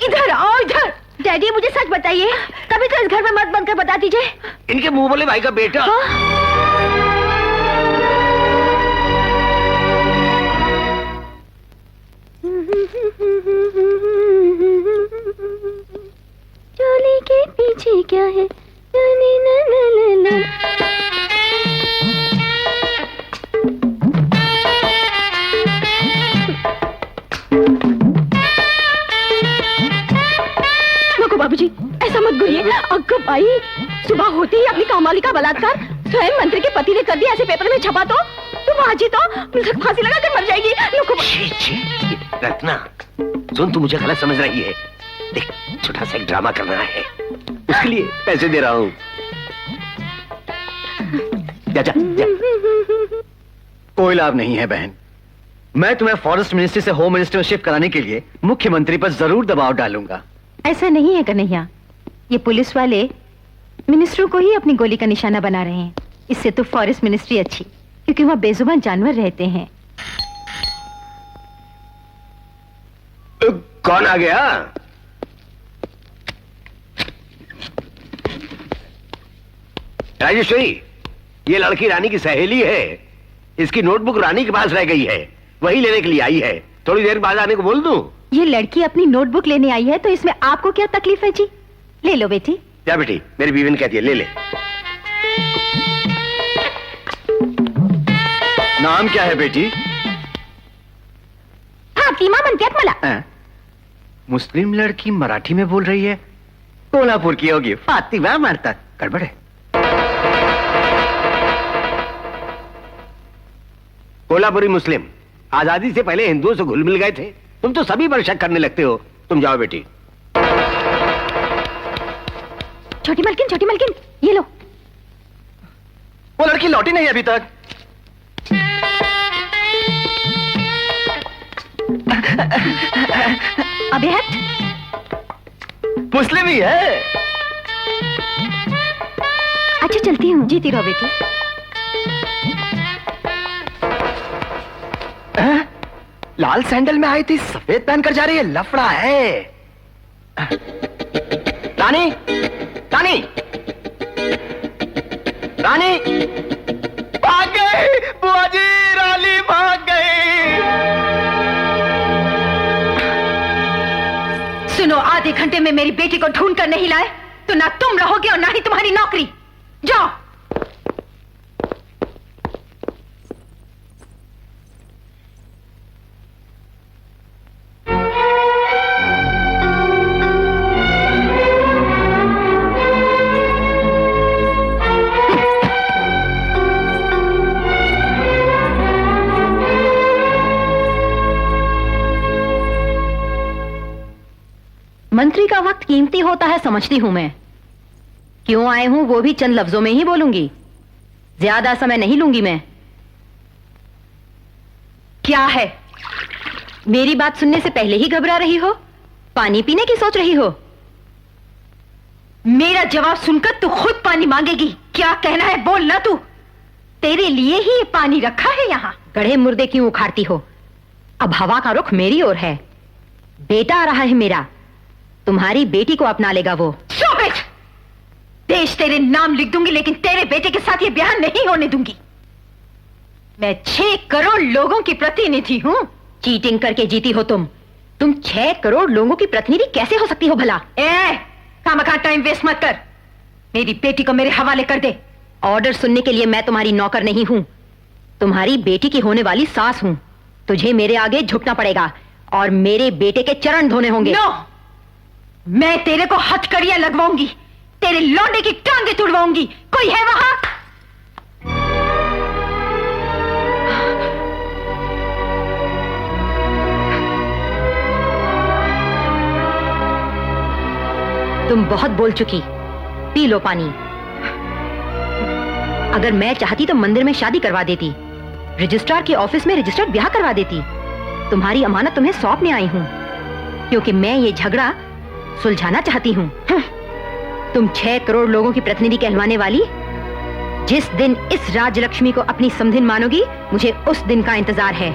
इधर आओ, इधर। डैडी, मुझे सच बताइए, कभी तो इस घर में मत बनकर बता दीजिए। इनके मुंह बोले भाई का बेटा। चोली के पीछे क्या है? नको बाबूजी, ऐसा मत बोलिए। अगर भाई सुबह होते ही अपनी कामवाली का बलात्कार स्वयं मंत्री के पति ने कर दिया, ऐसे पेपर में छपा तो बाजी तो फांसी लगा कर मर जाएगी। रत्ना, सुन, तू मुझे गलत समझ रही है। देख, छोटा सा एक ड्रामा करना है, उसके लिए पैसे दे रहा हूँ। जा जा जा। कोई लाभ नहीं है बहन। मैं तुम्हें फॉरेस्ट मिनिस्ट्री से होम मिनिस्टर में शिफ्ट कराने के लिए मुख्यमंत्री पर जरूर दबाव डालूंगा। ऐसा नहीं है कन्हैया, ये पुलिस वाले मिनिस्टरों को ही अपनी गोली का निशाना बना रहे हैं। इससे तो फॉरेस्ट मिनिस्ट्री अच्छी, क्योंकि वहाँ बेजुबान जानवर रहते हैं। कौन आ गया? राजेश्वरी, ये लड़की रानी की सहेली है। इसकी नोटबुक रानी के पास रह गई है, वही लेने के लिए आई है। थोड़ी देर बाद आने को बोल दूं? ये लड़की अपनी नोटबुक लेने आई है तो इसमें आपको क्या तकलीफ है जी? ले लो बेटी। क्या बेटी, मेरी बीवी ने कहती है ले ले। नाम क्या है बेटी? फातिमा म्हणतात मला। मुस्लिम लड़की मराठी में बोल रही है। कोल्हापुर की होगी, फातिमा मारता। गड़बड़ है। कोल्हापुरी मुस्लिम आजादी से पहले हिंदुओं से घुल मिल गए थे। तुम तो सभी पर शक करने लगते हो। तुम जाओ बेटी। छोटी मलकिन, ये लो। वो लड़की लौटी नहीं अभी तक। अबे हट। मुस्लिम ही है। अच्छा चलती हूँ। जीती रहो बेटी। लाल सैंडल में आई थी, सफेद पहनकर जा रही है। लफड़ा है। रानी, रानी, रानी, भाग गई बुआ जी। रानी भाग गई। सुनो, आधे घंटे में मेरी बेटी को ढूंढ कर नहीं लाए तो ना तुम रहोगे और ना ही तुम्हारी नौकरी। जाओ। मंत्री का वक्त कीमती होता है, समझती हूं मैं। क्यों आए हूं वो भी चंद लफ्जों में ही बोलूंगी, ज्यादा समय नहीं लूंगी मैं। क्या है? मेरी बात सुनने से पहले ही घबरा रही हो? पानी पीने की सोच रही हो? मेरा जवाब सुनकर तू खुद पानी मांगेगी। क्या कहना है बोल ना तू। तेरे लिए ही ये पानी रखा है यहाँ। गढ़े मुर्दे क्यों उखाड़ती हो? अब हवा का रुख मेरी ओर है। बेटा आ रहा है मेरा, तुम्हारी बेटी को अपना लेगा वो। Stop it! देश तेरे नाम लिख दूंगी, लेकिन तेरे बेटे के साथ ये ब्याह नहीं होने दूंगी। मैं 6 करोड़ लोगों की प्रतिनिधि हूँ। चीटिंग करके जीती हो तुम 6 करोड़ लोगों की प्रतिनिधि कैसे हो सकती हो भला? खामखा टाइम वेस्ट मत कर। मेरी बेटी को मेरे हवाले कर दे। ऑर्डर सुनने के लिए मैं तुम्हारी नौकर नहीं हूं, तुम्हारी बेटी की होने वाली सास हूं। तुझे मेरे आगे झुकना पड़ेगा और मेरे बेटे के चरण धोने होंगे। नो! मैं तेरे को हथकड़ियां लगवाऊंगी, तेरे लौंडे की टांगे तुड़वाऊंगी। कोई है वहां? तुम बहुत बोल चुकी, पी लो पानी। अगर मैं चाहती तो मंदिर में शादी करवा देती, रजिस्ट्रार के ऑफिस में रजिस्टर्ड ब्याह करवा देती। तुम्हारी अमानत तुम्हें सौंपने आई हूं, क्योंकि मैं ये झगड़ा सुलझाना चाहती हूं। तुम 6 करोड़ लोगों की प्रतिनिधि कहलवाने वाली, जिस दिन इस राजलक्ष्मी को अपनी समधिन मानोगी, मुझे उस दिन का इंतजार है।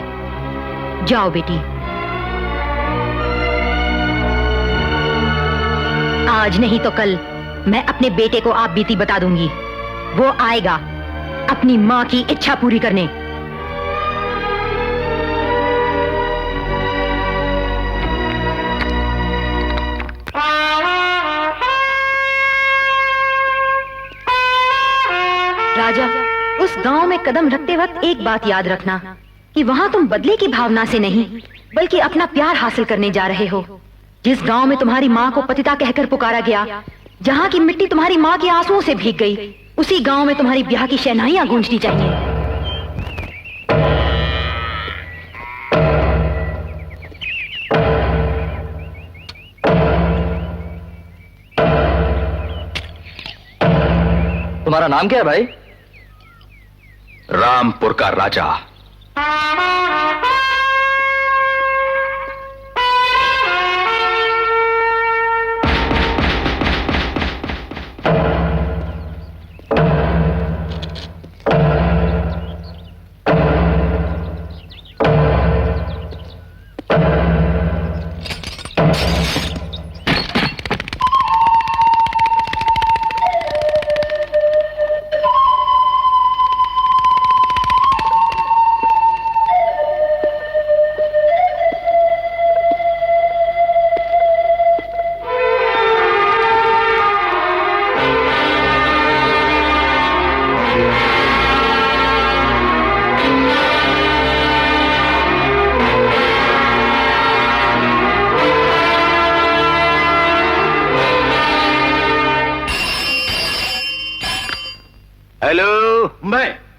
जाओ बेटी। आज नहीं तो कल मैं अपने बेटे को आप बीती बता दूंगी। वो आएगा अपनी मां की इच्छा पूरी करने। राजा, उस गांव में कदम रखते वक्त एक बात याद रखना कि वहां तुम बदले की भावना से नहीं, बल्कि अपना प्यार हासिल करने जा रहे हो। जिस गांव में तुम्हारी मां को पतिता कहकर पुकारा गया, जहां की मिट्टी तुम्हारी मां के आंसुओं से भीग गई, उसी गांव में तुम्हारी ब्याह की शहनाइयां गूंजनी चाहिए। तुम्हारा नाम क्या है भाई? रामपुर का राजा।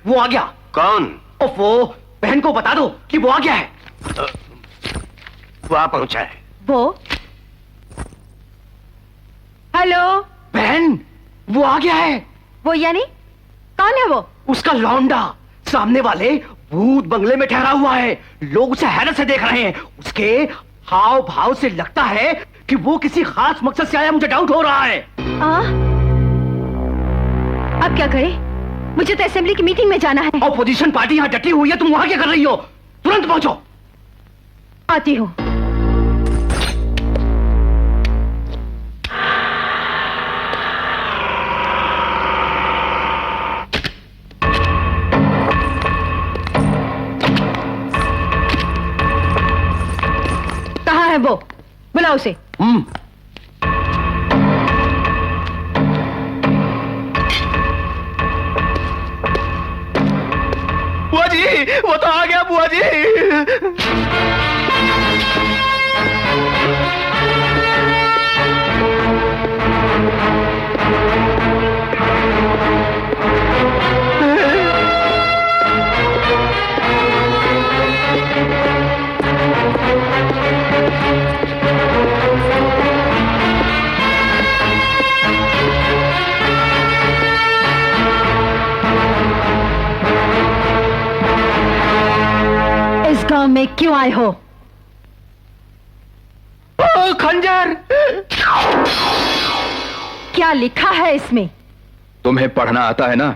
वो आ गया। कौन? वो बहन को बता दो कि वो आ गया है। वो आ पहुंचा है। वो? हेलो बहन, वो आ गया है। वो यानी कौन है वो? उसका लौंडा सामने वाले भूत बंगले में ठहरा हुआ है। लोग उसे हैरत से देख रहे हैं। उसके हाव भाव से लगता है कि वो किसी खास मकसद से आया। मुझे डाउट हो रहा है। अब क्या करें? मुझे तो असेंबली की मीटिंग में जाना है। ऑपोजिशन पार्टी यहाँ डटी हुई है, तुम वहां क्या कर रही हो? तुरंत पहुंचो। आती हूँ। कहाँ है वो? बुलाओ उसे। बुआ जी, वो तो आ गया बुआ जी। गांव में क्यों आए हो? खंजर! क्या लिखा है इसमें? तुम्हें पढ़ना आता है ना?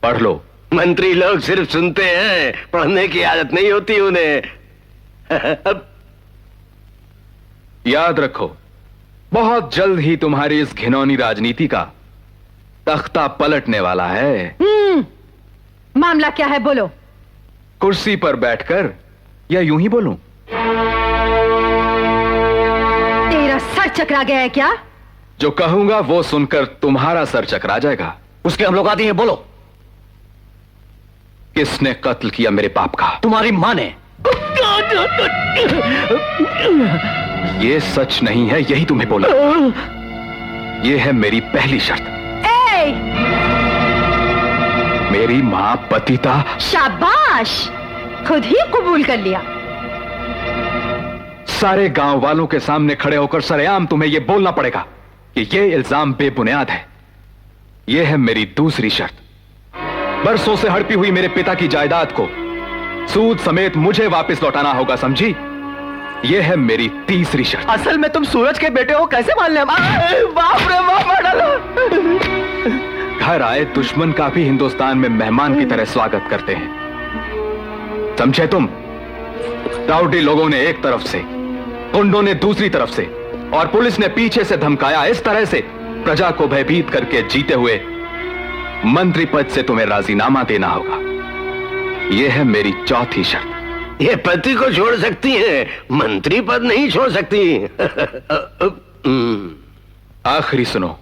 पढ़ लो। मंत्री लोग सिर्फ सुनते हैं, पढ़ने की आदत नहीं होती उन्हें। अब याद रखो, बहुत जल्द ही तुम्हारी इस घिनौनी राजनीति का तख्ता पलटने वाला है। मामला क्या है, बोलो। कुर्सी पर बैठकर या यूं ही बोलूं? तेरा सर चकरा गया है क्या? जो कहूंगा वो सुनकर तुम्हारा सर चकरा जाएगा। उसके हम लोग आदि हैं, बोलो। किसने कत्ल किया मेरे बाप का? तुम्हारी मां ने। ये सच नहीं है, यही तुम्हें बोला। ये है मेरी पहली शर्त। मेरी मां पतिता। शाबाश, खुद ही कबूल कर लिया। सारे गांव वालों के सामने खड़े होकर सरेआम तुम्हें यह बोलना पड़ेगा कि यह इल्जाम बेबुनियाद है। यह है मेरी दूसरी शर्त। बरसों से हड़पी हुई मेरे पिता की जायदाद को सूद समेत मुझे वापस लौटाना होगा, समझी? यह है मेरी तीसरी शर्त। असल में तुम सूरज के बेटे हो, कैसे मान ले? बाप रे बाप, मार डालो। घर आए दुश्मन का भी हिंदुस्तान में मेहमान की तरह स्वागत करते हैं, समझे तुम? राउडी लोगों ने एक तरफ से, गुंडों ने दूसरी तरफ से, और पुलिस ने पीछे से धमकाया। इस तरह से प्रजा को भयभीत करके जीते हुए मंत्री पद से तुम्हें राजीनामा देना होगा। यह है मेरी चौथी शर्त। ये पति को छोड़ सकती है, मंत्री पद नहीं छोड़ सकती। आखिरी सुनो।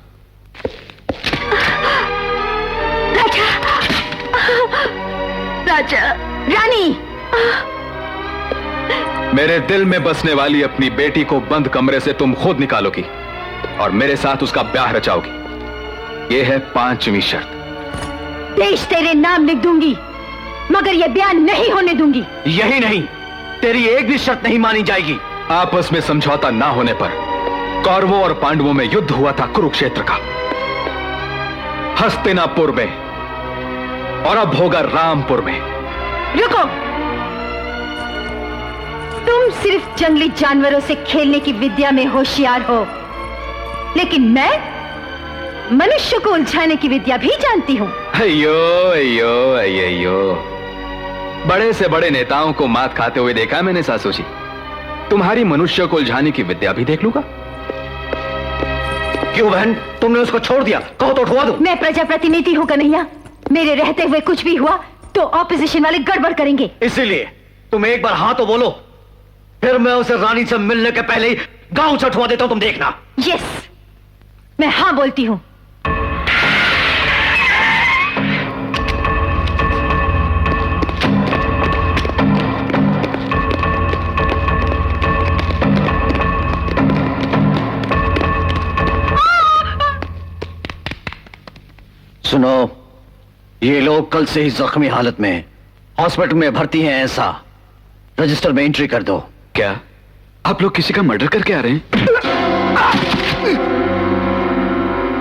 राजा, राजा, रानी। मेरे दिल में बसने वाली अपनी बेटी को बंद कमरे से तुम खुद निकालोगी और मेरे साथ उसका ब्याह रचाओगी। यह है पांचवी शर्त। देश तेरे नाम लिख दूंगी, मगर यह बयान नहीं होने दूंगी। यही नहीं, तेरी एक भी शर्त नहीं मानी जाएगी। आपस में समझौता ना होने पर कौरवों और पांडवों में युद्ध हुआ था कुरुक्षेत्र का, हस्तिनापुर में, और अब होगा रामपुर में। रुको, तुम सिर्फ जंगली जानवरों से खेलने की विद्या में होशियार हो, लेकिन मैं मनुष्य को उलझाने की विद्या भी जानती हूं। अयो अयो अयो, बड़े से बड़े नेताओं को मात खाते हुए देखा मैंने सासू जी। तुम्हारी मनुष्य को उलझाने की विद्या भी देख लूंगा। क्यों बहन, तुमने उसको छोड़ दिया? कहो तो उठवा दूं। मैं प्रजाप्रतिनिधि हूं कन्हैया, मेरे रहते हुए कुछ भी हुआ तो ऑपोजिशन वाले गड़बड़ करेंगे। इसीलिए तुम एक बार हाँ तो बोलो, फिर मैं उसे रानी से मिलने के पहले ही गांव से उठवा देता हूं, तुम देखना। यस, मैं हाँ बोलती हूं। सुनो, ये लोग कल से ही जख्मी हालत में हॉस्पिटल में भर्ती हैं, ऐसा रजिस्टर में एंट्री कर दो। क्या आप लोग किसी का मर्डर करके आ रहे हैं?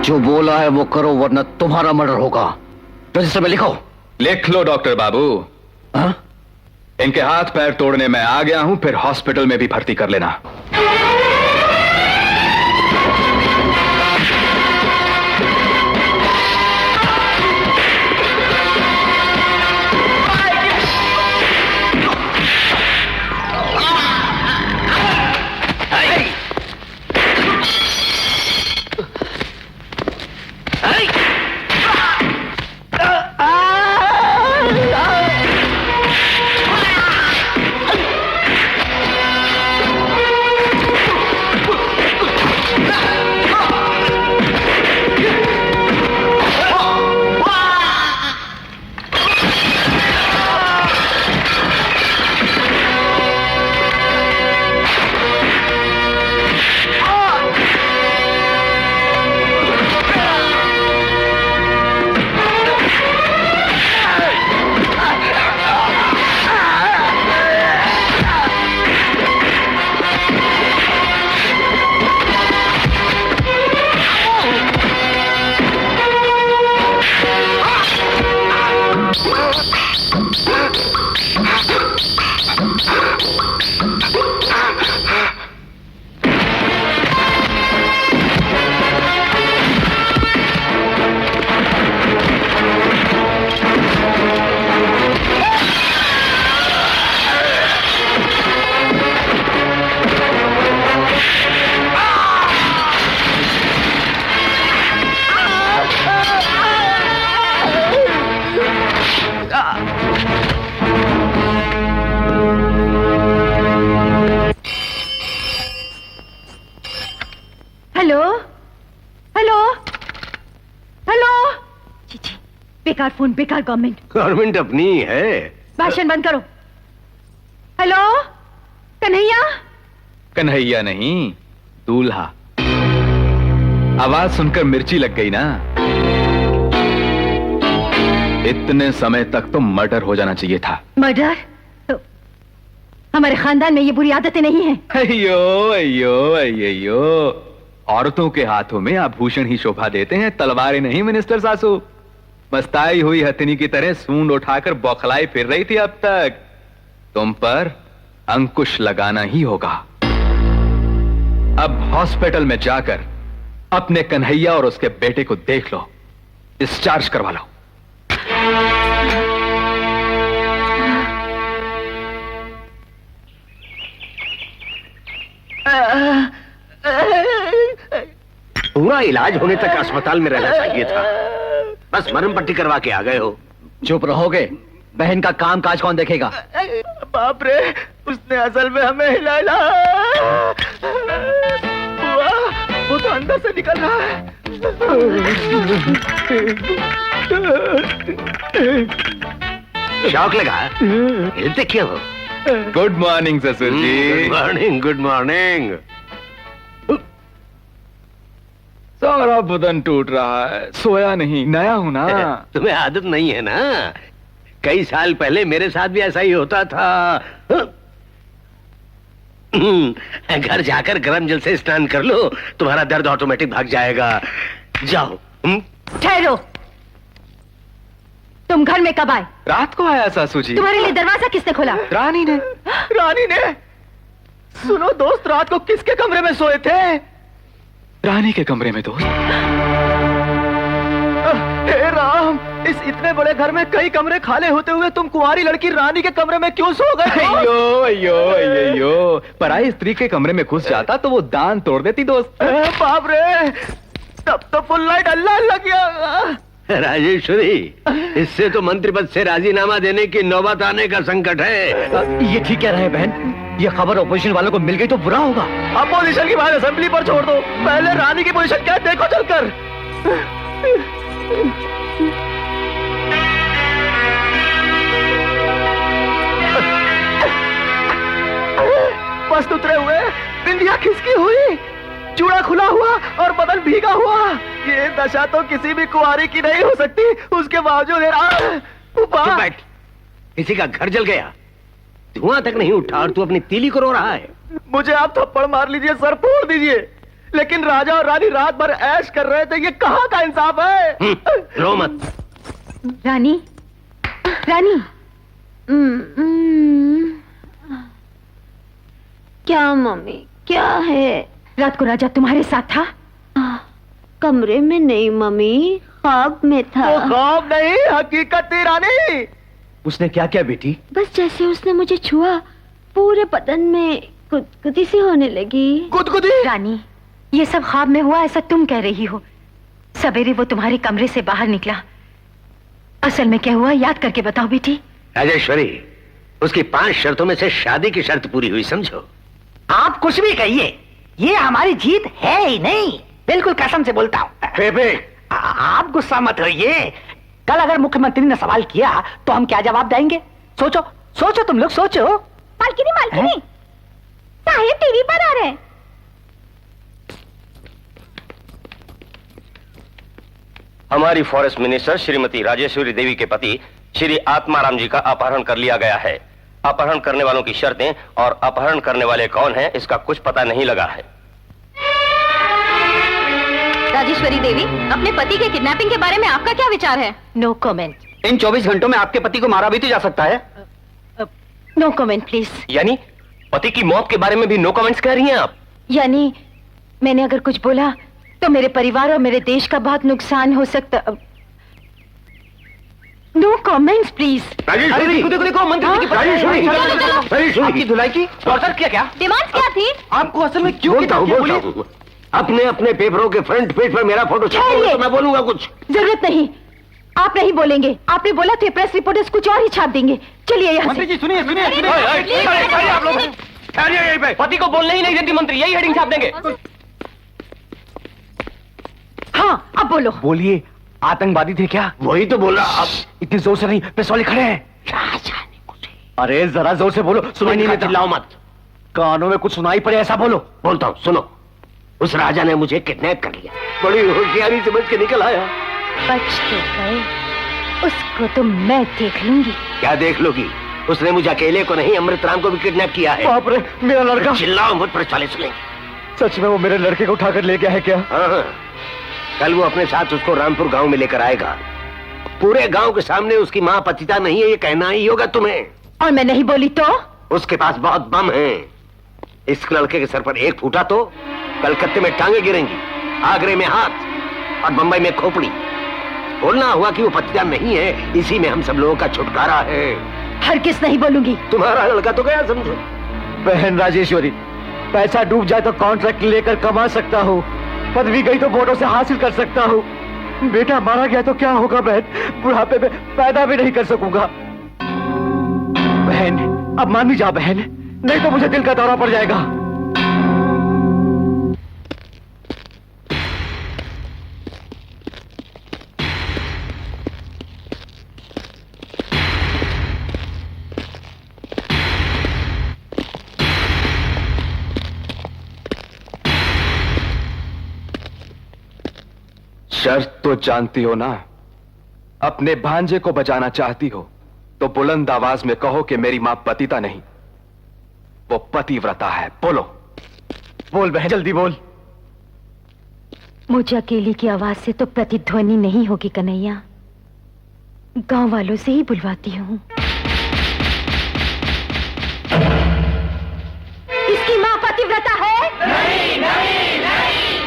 जो बोला है वो करो, वरना तुम्हारा मर्डर होगा। रजिस्टर में लिखो। लिख लो डॉक्टर बाबू। हाँ? इनके हाथ पैर तोड़ने में आ गया हूं, फिर हॉस्पिटल में भी भर्ती कर लेना। बेकार फोन, बेकार गवर्नमेंट। गवर्नमेंट अपनी ही है। भाषण बंद करो। हेलो कन्हैया। कन्हैया नहीं, दूल्हा। आवाज सुनकर मिर्ची लग गई ना? इतने समय तक तो मर्डर हो जाना चाहिए था। मर्डर? तो हमारे खानदान में ये बुरी आदतें नहीं हैं। अयो अयो अयो, औरतों के हाथों में आभूषण ही शोभा देते हैं, तलवारें नहीं मिनिस्टर सासू। मस्ताई हुई हथिनी की तरह सूंड उठाकर बौखलाई फिर रही थी अब तक। तुम पर अंकुश लगाना ही होगा। अब हॉस्पिटल में जाकर अपने कन्हैया और उसके बेटे को देख लो, डिस्चार्ज करवा लो। पूरा इलाज होने तक अस्पताल में रहना चाहिए था, बस मरहम पट्टी करवा के आ गए हो। चुप रहोगे? बहन का काम काज कौन देखेगा? बाप रे, उसने असल में हमें हिलाया। वो तो अंदर से निकल रहा है। शौक लगा? हिलते क्यों हो? गुड मॉर्निंग ससुर जी। Good morning, good morning. सारा बदन टूट रहा है, सोया नहीं, नया हूं ना। तुम्हें आदत नहीं है ना? कई साल पहले मेरे साथ भी ऐसा ही होता था। घर जाकर गर्म जल से स्नान कर लो, तुम्हारा दर्द ऑटोमेटिक भाग जाएगा। जाओ। ठहरो, तुम घर में कब आए? रात को आया सासू जी। तुम्हारे लिए दरवाजा किसने खोला? रानी ने। रानी ने? सुनो दोस्त, रात को किसके कमरे में सोए थे? रानी के कमरे में दोस्त। हे राम, इस इतने बड़े घर में कई कमरे खाली होते हुए तुम कुंवारी लड़की रानी के कमरे में क्यों सो गए? अयो अयो अयो, पराई स्त्री के कमरे में घुस जाता तो वो दान तोड़ देती दोस्त। बाप रे, तब तो फुल लाइट अल्लाह लग गया। राजेश्वरी, इससे तो मंत्री पद से राजीनामा देने की नौबत आने का संकट है। ये ठीक कह रहे हैं बहन, ये खबर ऑपोजिशन वालों को मिल गई तो बुरा होगा। अपोजिशन की बात असेंबली पर छोड़ दो, पहले रानी की पोजीशन क्या है देखो चलकर। मस्त उतरे हुए, बिंदिया खिसकी हुई, चूड़ा खुला हुआ और बदन भीगा हुआ। ये दशा तो किसी भी कुंवारी की नहीं हो सकती। उसके बावजूद बैठ, किसी का घर जल गया, धुआं तक नहीं उठा और तू अपनी तीली को रो रहा है। मुझे आप थप्पड़ मार लीजिए, सर फोड़ दीजिए, लेकिन राजा और रानी रात भर ऐश कर रहे थे। ये कहाँ का इंसाफ है? रो मत। रानी, रानी। क्या मम्मी, क्या है? रात को राजा तुम्हारे साथ था? कमरे में नहीं मम्मी, ख्वाब में था। वो ख्वाब नहीं, हकीकत थी रानी। उसने क्या किया बेटी? बस जैसे उसने मुझे छुआ, पूरे बदन में गुदगुदी सी होने लगी। गुदगुदी? रानी, ये सब ख्वाब में हुआ ऐसा तुम कह रही हो। सवेरे वो तुम्हारे कमरे से बाहर निकला, असल में क्या हुआ याद करके बताओ बेटी। राजेश्वरी, उसकी 5 शर्तों में से शादी की शर्त पूरी हुई, समझो। आप कुछ भी कहिए, ये हमारी जीत है ही नहीं। बिल्कुल कसम से बोलता हूँ। आप गुस्सा मत होइए। कल अगर मुख्यमंत्री ने सवाल किया तो हम क्या जवाब देंगे? सोचो सोचो, तुम लोग सोचो। मालकिनी, मालकिनी, साहेब टीवी पर आ रहे हैं। हमारी फॉरेस्ट मिनिस्टर श्रीमती राजेश्वरी देवी के पति श्री आत्माराम जी का अपहरण कर लिया गया है। अपहरण करने वालों की शर्तें और अपहरण करने वाले कौन हैं, इसका कुछ पता नहीं लगा है। राजेश्वरी देवी, अपने पति के किडनैपिंग के बारे में आपका क्या विचार है? No comment. इन 24 घंटों में आपके पति को मारा भी तो जा सकता है। No comment please. यानी पति की मौत के बारे में भी नो कमेंट्स कह रही हैं आप? यानी मैंने अगर कुछ बोला तो मेरे परिवार और मेरे देश का बहुत नुकसान हो सकता। No comments please. देखो मंत्री की आपकी धुलाई की ऑर्डर किया क्या? डिमांड क्या थी? आपको असल में क्यों बोलता हूँ। अपने अपने पेपरों के फ्रंट पेज पर मेरा फोटो छापो तो मैं बोलूंगा कुछ। जरूरत नहीं, आप नहीं बोलेंगे। आपने बोला थे प्रेस रिपोर्टर्स कुछ और ही छाप देंगे। चलिए यहाँ से। सुनिए सुनिए आप लोग पति को बोलने ही नहीं देती मंत्री, यही हेडिंग छाप देंगे। हाँ अब बोलो। बोलिए, आतंकवादी थे क्या? वही तो बोल रहा। अब इतनी जोर से नहीं, पुलिस वाले खड़े हैं। राजा ने मुझे। अरे जरा जोर से बोलो, सुनाई नहीं देता। चिल्लाओ मत। कानों में कुछ सुनाई पड़े ऐसा बोलो। बोलता हूँ, सुनो। उस राजा ने मुझे किडनैप कर लिया, बड़ी होशियारी समझ के निकल आया। बच तो गए, उसको तो मैं देख लूंगी। क्या देख लोगी? उसने मुझे अकेले को नहीं, अमृतराम को भी किडनैप किया है। बाप रे, मेरा लड़का। चिल्लाओ मत, पुलिस वाले सुनेंगे। सच में वो मेरे लड़के को उठाकर ले गया है क्या? हाँ, कल वो अपने साथ उसको रामपुर गांव में लेकर आएगा। पूरे गांव के सामने उसकी माँ पतिता नहीं है ये कहना ही होगा तुम्हें। और मैं नहीं बोली तो? उसके पास बहुत बम है। इस लड़के के सर पर एक फूटा तो कलकत्ते में टांगे गिरेंगी, आगरे में हाथ और बंबई में खोपड़ी। बोलना हुआ कि वो पतिता नहीं है, इसी में हम सब लोगों का छुटकारा है। हरगिज़ नहीं बोलूंगी। तुम्हारा लड़का तो गया समझो। बहन राजेश्वरी, पैसा डूब जाए तो कॉन्ट्रैक्ट लेकर कमा सकता हूँ, पदवी गई तो वोटों से हासिल कर सकता हूँ। बेटा मारा गया तो क्या होगा बहन? बुढ़ापे में पैदा भी नहीं कर सकूंगा। बहन अब मान भी जा बहन, नहीं तो मुझे दिल का दौरा पड़ जाएगा। शर्त तो जानती हो ना? अपने भांजे को बचाना चाहती हो तो बुलंद आवाज में कहो कि मेरी मां पतिता नहीं, वो पतिव्रता है। बोलो। बोल बहन, जल्दी बोल। मुझे अकेली की आवाज से तो प्रतिध्वनि नहीं होगी कन्हैया, गांव वालों से ही बुलवाती हूँ। इसकी माँ पतिव्रता है? नहीं, नहीं, नहीं।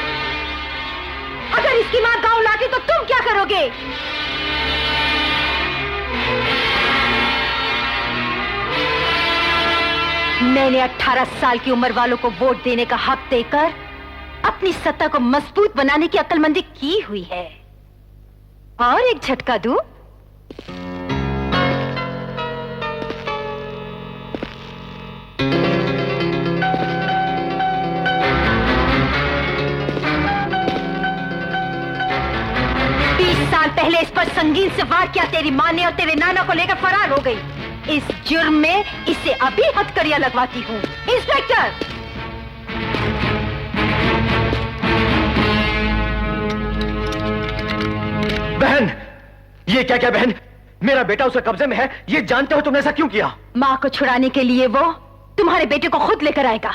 अगर इसकी माँ गांव लाती तो तुम क्या करोगे? मैंने 18 साल की उम्र वालों को वोट देने का हक देकर अपनी सत्ता को मजबूत बनाने की अक्लमंदी की हुई है। और एक झटका दूं? साल पहले इस पर संगीन से वार किया तेरी मां ने और तेरे नाना को लेकर फरार हो गई। इस जुर्म में इसे अभी हथकड़ियां लगवाती हूँ। इंस्पेक्टर! बहन, ये क्या क्या बहन? मेरा बेटा उसके कब्जे में है, ये जानते हो तुमने ऐसा क्यों किया? मां को छुड़ाने के लिए वो तुम्हारे बेटे को खुद लेकर आएगा।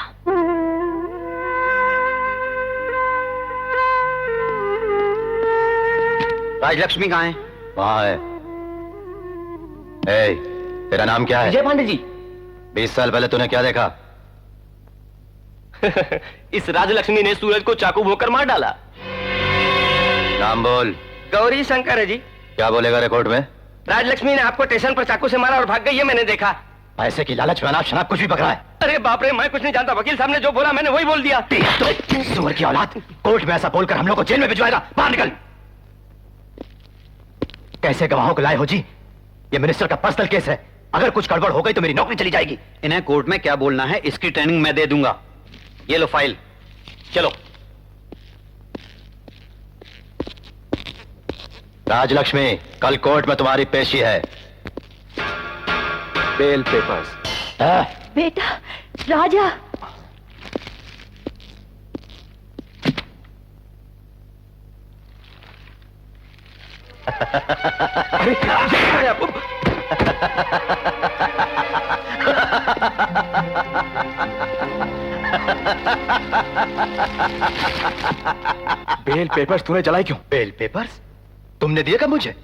राजलक्ष्मी कहाँ है? वहां है। ए, तेरा नाम क्या है? विजय पांडे जी। 20 साल पहले तूने क्या देखा? इस राजलक्ष्मी ने सूरज को चाकू भोंकर मार डाला। नाम बोल। गौरी शंकर है जी। क्या बोलेगा रिकॉर्ड में? राजलक्ष्मी ने आपको स्टेशन पर चाकू से मारा और भाग गई, ये मैंने देखा। पैसे की लालच में अनाप शनाप कुछ भी पकड़ा है। अरे बाप रे, मैं कुछ नहीं जानता। वकील साहब ने जो बोला मैंने वही बोल दिया। तो सुअर की औलाद, कोर्ट में ऐसा बोलकर हम लोग को जेल में भिजवाएगा। बाहर निकल। कैसे गवाहों को लाए हो जी? ये मिनिस्टर का पर्सनल केस है, अगर कुछ गड़बड़ हो गई तो मेरी नौकरी चली जाएगी। इन्हें कोर्ट में क्या बोलना है इसकी ट्रेनिंग मैं दे दूंगा। ये लो फाइल, चलो। राजलक्ष्मी, कल कोर्ट में तुम्हारी पेशी है। Bail papers. बेटा, राजा। अरे बेल पेपर्स तूने जलाई क्यों? बेल पेपर्स तुमने दिए कब मुझे?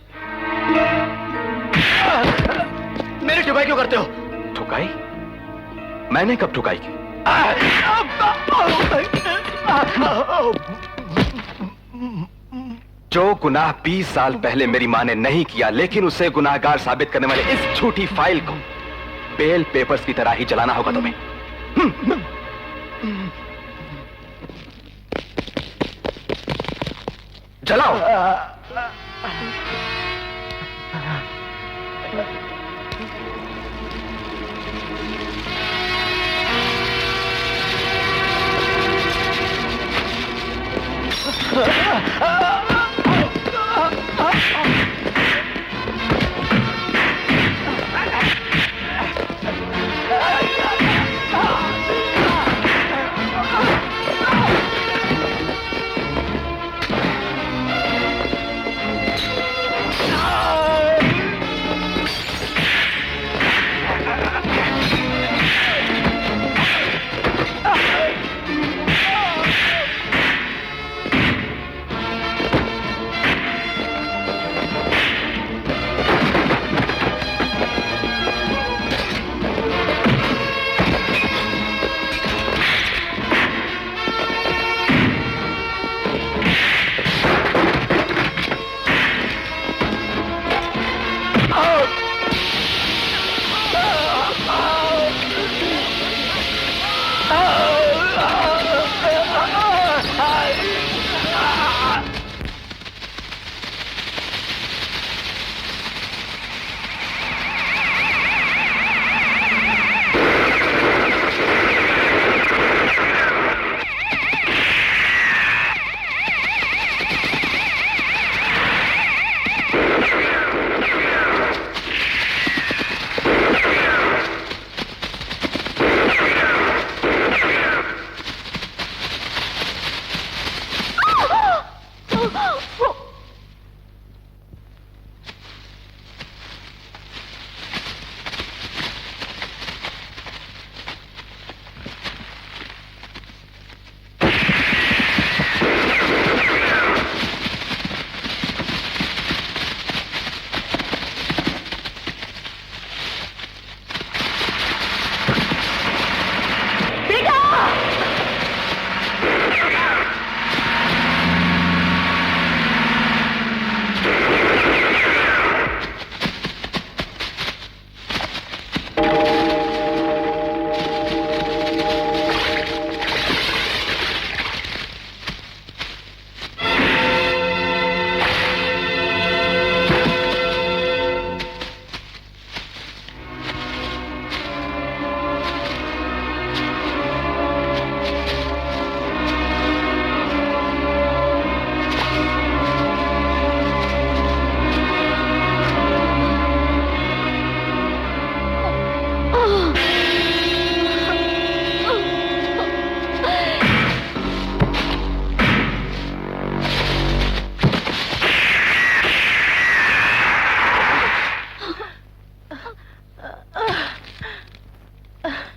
मेरी ठुकाई क्यों करते हो? ठुकाई? मैंने कब ठुकाई की? जो गुनाह 20 साल पहले मेरी मां ने नहीं किया, लेकिन उसे गुनाहगार साबित करने वाले इस झूठी फाइल को बेल पेपर्स की तरह ही जलाना होगा तुम्हें। जलाओ।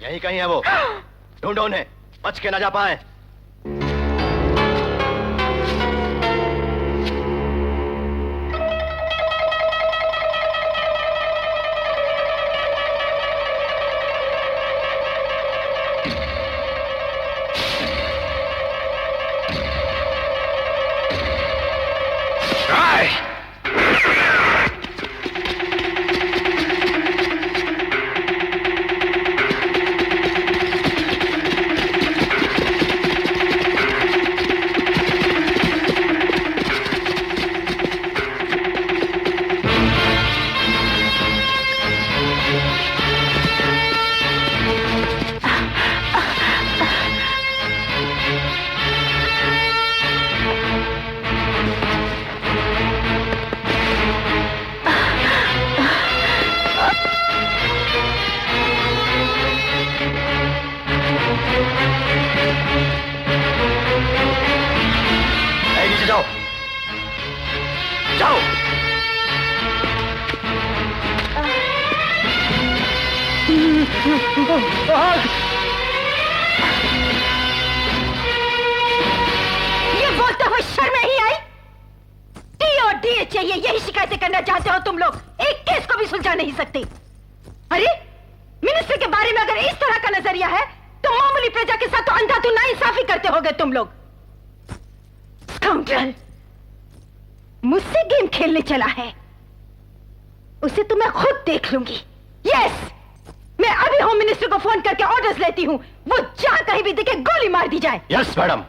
यहीं कहीं है वो, ढूंढो उन्हें, बच के न जा पाए। ये बोलते हुए शर्म नहीं आई? टीओ चाहिए, यही शिकायतें करना चाहते हो तुम लोग? एक केस को भी सुलझा नहीं सकते। अरे मिनिस्टर के बारे में अगर इस तरह का नजरिया है तो मामूली प्रजा के साथ तो अंधाधुंध नाइंसाफी करते होगे तुम लोग। स्काउंड्रल, मुझसे गेम खेलने चला है, उसे तो मैं खुद देख लूंगी। यस, मैं अभी होम मिनिस्टर को फोन करके ऑर्डर्स लेती हूँ, वो जहां कहीं भी दिखे गोली मार दी जाए। Yes madam.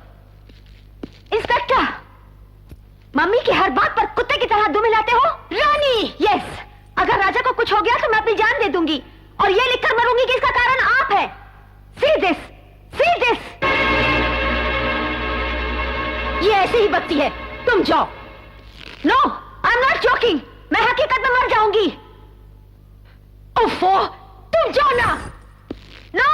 इंस्पेक्टर, मम्मी की हर बात पर कुत्ते की तरह दुम मिलाते हो। रानी, यस, अगर राजा को कुछ हो गया तो मैं अपनी जान दे दूंगी और ये लिखकर मरूंगी कि इसका कारण आप है। See this, see this. ये ऐसे ही बकती है, तुम जाओ। No, I am not joking, मैं हकीकत में मर जाऊंगी। ओफो, तुम जाओ ना। नो।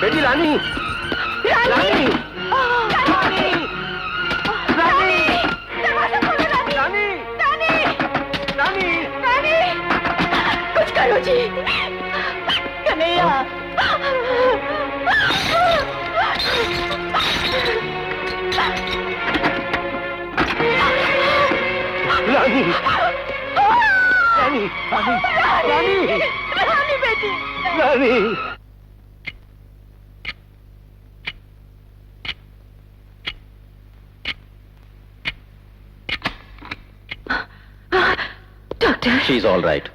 बेटी रानी, रानी, रानी, रानी, दरवाजा खोलो रानी, रानी, रानी, रानी, रानी, कुछ करो जी, कन्हैया। रानी, रानी रानी रानी रानी बेटी Rani. Doctor she is all right.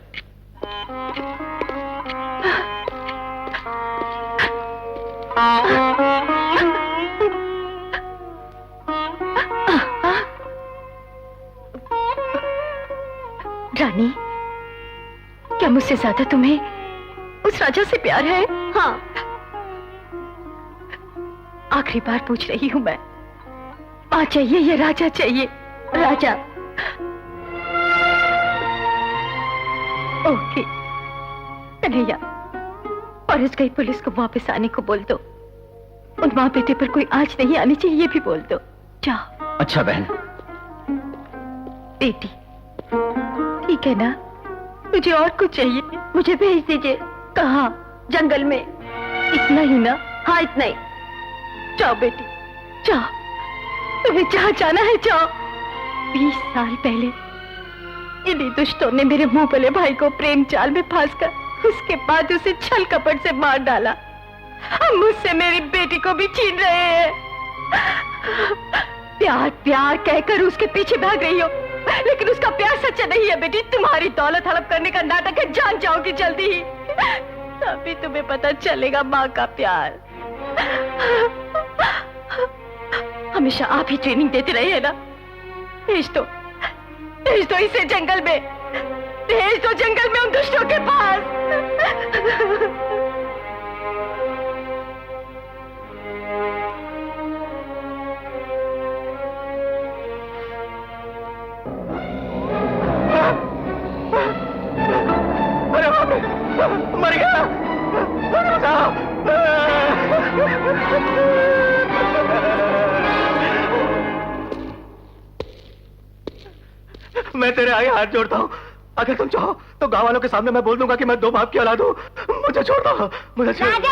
Rani, क्या मुझसे ज्यादा तुम्हें उस राजा से प्यार है? हाँ। आखिरी बार पूछ रही हूँ मैं, माँ चाहिए या राजा चाहिए? राजा। ओके कन्हैया, फॉरेस्ट गई पुलिस को वापस आने को बोल दो। उन माँ बेटे पर कोई आंच नहीं आनी चाहिए, ये भी बोल दो। जाओ। अच्छा बहन। बेटी ठीक है ना? मुझे और कुछ चाहिए? मुझे भेज दीजिए। कहाँ? जंगल में। इतना ही ना? हाँ इतना ही। जाओ बेटी जाओ, तुम्हें जहाँ जाना है जाओ। 20 साल पहले इन्हीं दुष्टों ने मेरे मुंह भले भाई को प्रेम जाल में फांसकर उसके बाद उसे छल कपट से मार डाला। अब मुझसे मेरी बेटी को भी छीन रहे हैं। प्यार प्यार कहकर उसके पीछे भाग रही हो, लेकिन उसका प्यार सच्चा नहीं है बेटी। तुम्हारी दौलत हड़प करने का नाटक है, जान जाओगी जल्दी ही। तभी तुम्हें पता चलेगा माँ का प्यार। हमेशा आप ही ट्रेनिंग देते रहे हैं ना? भेज दो इसे जंगल में, भेज दो जंगल में उन दुष्टों के पास। अरे बाप रे, मर गया। मैं तेरे आगे हाथ जोड़ता हूँ, अगर तुम चाहो तो गांव वालों के सामने मैं बोल दूंगा कि मैं 2 बाप की औलाद हूँ। मुझे छोड़ दो, मुझे छोड़ दो।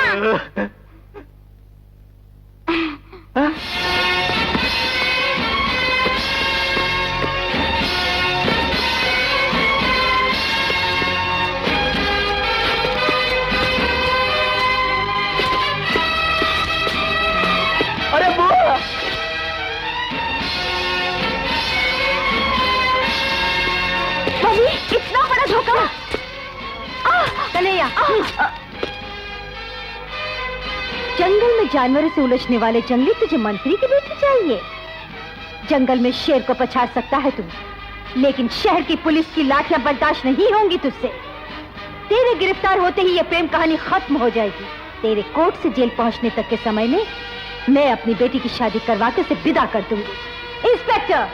अरे बुआ, मम्मी इतना बड़ा धोखा। कन्हैया, जंगल में जानवरों से उलझने वाले जंगली तुझे मंत्री की बेटी चाहिए? जंगल में शेर को पछाड़ सकता है तू, लेकिन शहर की पुलिस की लाठियां बर्दाश्त नहीं होंगी तुझसे। तेरे गिरफ्तार होते ही ये प्रेम कहानी खत्म हो जाएगी। तेरे कोर्ट से जेल पहुंचने तक के समय में मैं अपनी बेटी की शादी करवा के उसे विदा कर दूंगी। इंस्पेक्टर,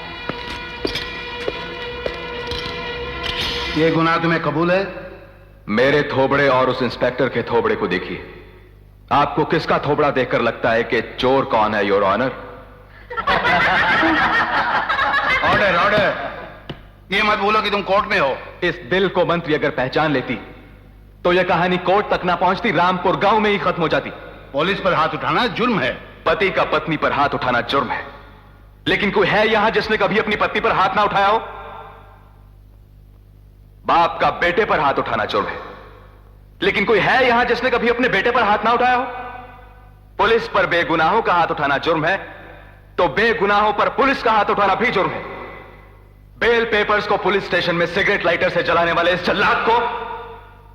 ये गुनाह तुम्हें कबूल है? मेरे थोबड़े और उस इंस्पेक्टर के थोबड़े को देखिए। आपको किसका थोबड़ा देखकर लगता है कि चोर कौन है, योर ऑनर? Order order. ये मत बोलो कि तुम कोर्ट में हो। इस दिल को मंत्री अगर पहचान लेती तो यह कहानी कोर्ट तक ना पहुंचती, रामपुर गांव में ही खत्म हो जाती। पुलिस पर हाथ उठाना जुर्म है। पति का पत्नी पर हाथ उठाना जुर्म है, लेकिन कोई है यहां जिसने कभी अपनी पत्नी पर हाथ ना उठाया हो? बाप का बेटे पर हाथ उठाना जुर्म है, लेकिन कोई है यहां जिसने कभी अपने बेटे पर हाथ ना उठाया हो? पुलिस पर बेगुनाहों का हाथ उठाना जुर्म है, तो बेगुनाहों पर पुलिस का हाथ उठाना भी जुर्म है। बेल पेपर्स को पुलिस स्टेशन में सिगरेट लाइटर से जलाने वाले इस जल्लाद को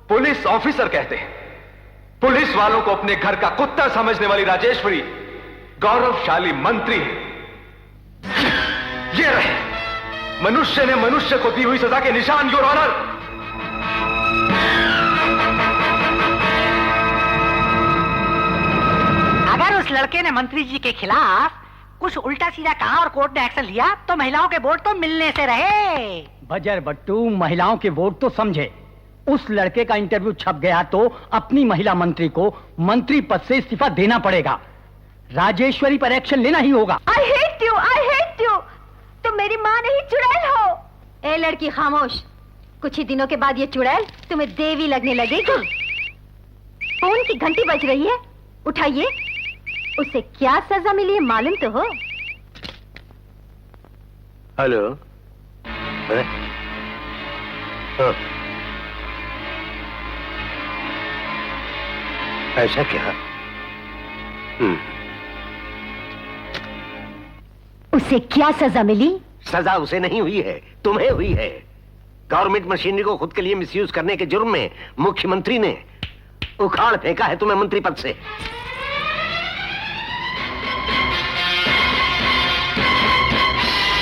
पुलिस ऑफिसर कहते हैं। पुलिस वालों को अपने घर का कुत्ता समझने वाली राजेश्वरी गौरवशाली मंत्री है। ये रहे मनुष्य ने मनुष्य को दी हुई सजा के निशान, योर ऑनर। अगर उस लड़के ने मंत्री जी के खिलाफ कुछ उल्टा सीधा कहा और कोर्ट ने एक्शन लिया तो महिलाओं के वोट तो मिलने से रहे। बजर बट्टू, महिलाओं के वोट तो समझे। उस लड़के का इंटरव्यू छप गया तो अपनी महिला मंत्री को मंत्री पद से इस्तीफा देना पड़ेगा। राजेश्वरी पर एक्शन लेना ही होगा। I hate you। तुम मेरी माँ नहीं चुड़ैल हो। ए लड़की खामोश, कुछ ही दिनों के बाद ये चुड़ैल तुम्हें देवी लगने लगेगी। फोन की घंटी बज रही है, उठाइए। उसे क्या सजा मिली है मालूम तो हो? हेलो। हाँ, ऐसा क्या? उसे क्या सजा मिली? सजा उसे नहीं हुई है, तुम्हें हुई है। गवर्नमेंट मशीनरी को खुद के लिए मिसयूज करने के जुर्म में मुख्यमंत्री ने उखाड़ फेंका है तुम्हें मंत्री पद से।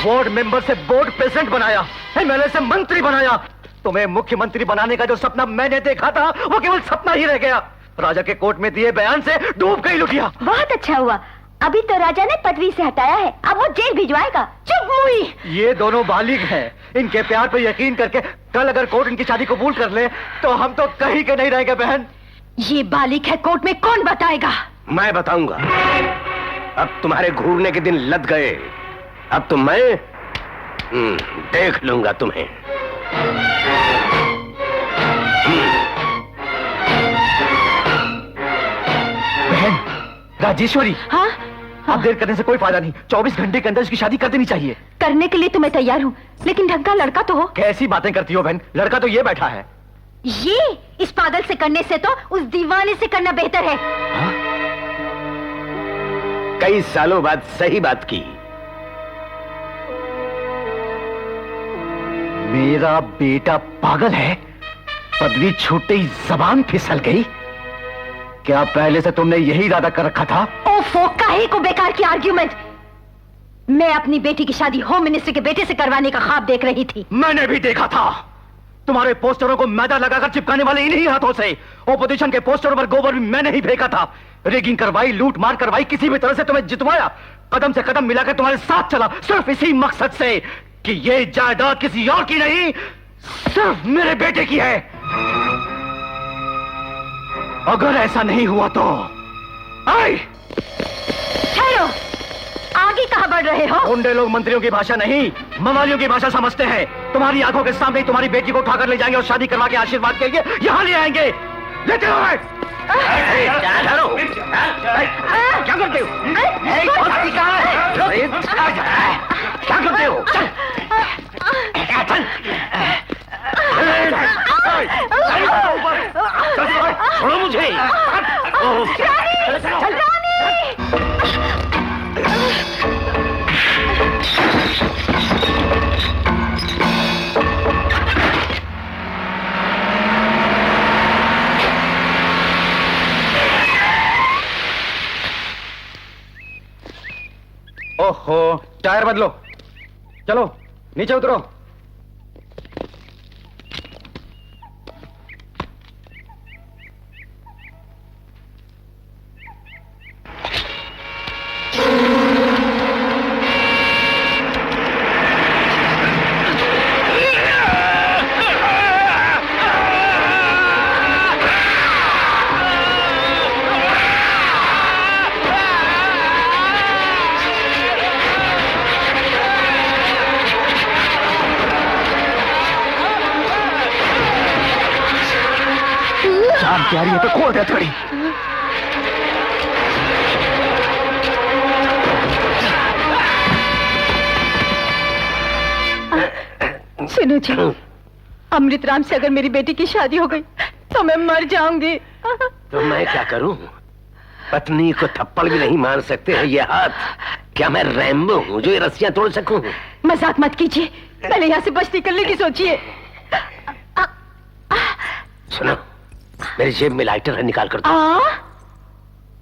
बोर्ड मेंबर से बोर्ड प्रेसिडेंट बनाया, एमएलए से मंत्री बनाया। तुम्हें मुख्यमंत्री बनाने का जो सपना मैंने देखा था वो केवल सपना ही रह गया। राजा के कोर्ट में दिए बयान से डूब गई लुटिया। बहुत अच्छा हुआ, अभी तो राजा ने पदवी से हटाया है, अब वो जेल भिजवाएगा। चुप मुई। ये दोनों बालिग हैं, इनके प्यार पर यकीन करके कल अगर कोर्ट इनकी शादी कबूल कर ले तो हम तो कहीं के नहीं रहेंगे बहन। ये बालिक है, कोर्ट में कौन बताएगा? मैं बताऊंगा। अब तुम्हारे घूरने के दिन लद गए, अब तो मैं देख लूंगा तुम्हें। बहन राजेश्वरी, हाँ? अब देर करने से कोई फायदा नहीं, 24 घंटे के अंदर इसकी शादी कर देनी चाहिए। करने के लिए तो मैं तैयार हूँ, लेकिन ढंग का लड़का तो हो। कैसी बातें करती हो बहन, लड़का तो ये बैठा है। ये इस पागल से करने से तो उस दीवाने से करना बेहतर है। हाँ? कई सालों बाद सही बात की। मेरा बेटा पागल है? पदवी छूटते ही जबान फिसल गई। क्या पहले से तुमने यही इरादा कर रखा था? ओफो, काहे को बेकार की आर्ग्यूमेंट। मैं अपनी बेटी की शादी होम मिनिस्टर के बेटे से करवाने का ख्वाब देख रही थी। मैंने भी देखा था। तुम्हारे पोस्टरों को मैदा लगाकर चिपकाने वाले इन्हीं हाथों से। ओपोजिशन के पोस्टरों पर गोबर भी मैंने ही फेंका था। रेगिंग करवाई, लूट मार करवाई, किसी भी तरह से तुम्हें जितवाया। कदम से कदम मिलाकर तुम्हारे साथ चला, सिर्फ इसी मकसद से कि ये जायदाद किसी और की नहीं, सिर्फ मेरे बेटे की है। अगर ऐसा नहीं हुआ तो ठहरो, आगे कहां बढ़ रहे हो? गुंडे लोग मंत्रियों की भाषा नहीं, मवालियों की भाषा समझते हैं। तुम्हारी आंखों के सामने तुम्हारी बेटी को उठाकर ले जाएंगे और शादी करवा के आशीर्वाद के लिए यहां ले आएंगे। लेते हो? क्या करते हो? क्या करते हो? छोड़ो मुझे। ओहो, टायर बदलो। चलो नीचे उतरो। यार ये तो खोल दे थोड़ी। सुनो जी, अमृत राम से अगर मेरी बेटी की शादी हो गई तो मैं मर जाऊंगी। तो मैं क्या करूं? पत्नी को थप्पड़ भी नहीं मार सकते हैं ये हाथ। क्या मैं रैम्बो हूं जो ये रस्सियां तोड़ सकूं? मजाक मत कीजिए, पहले यहाँ से बच निकलने की सोचिए। सुनो, मेरी जेब में लाइटर है, निकाल कर दो।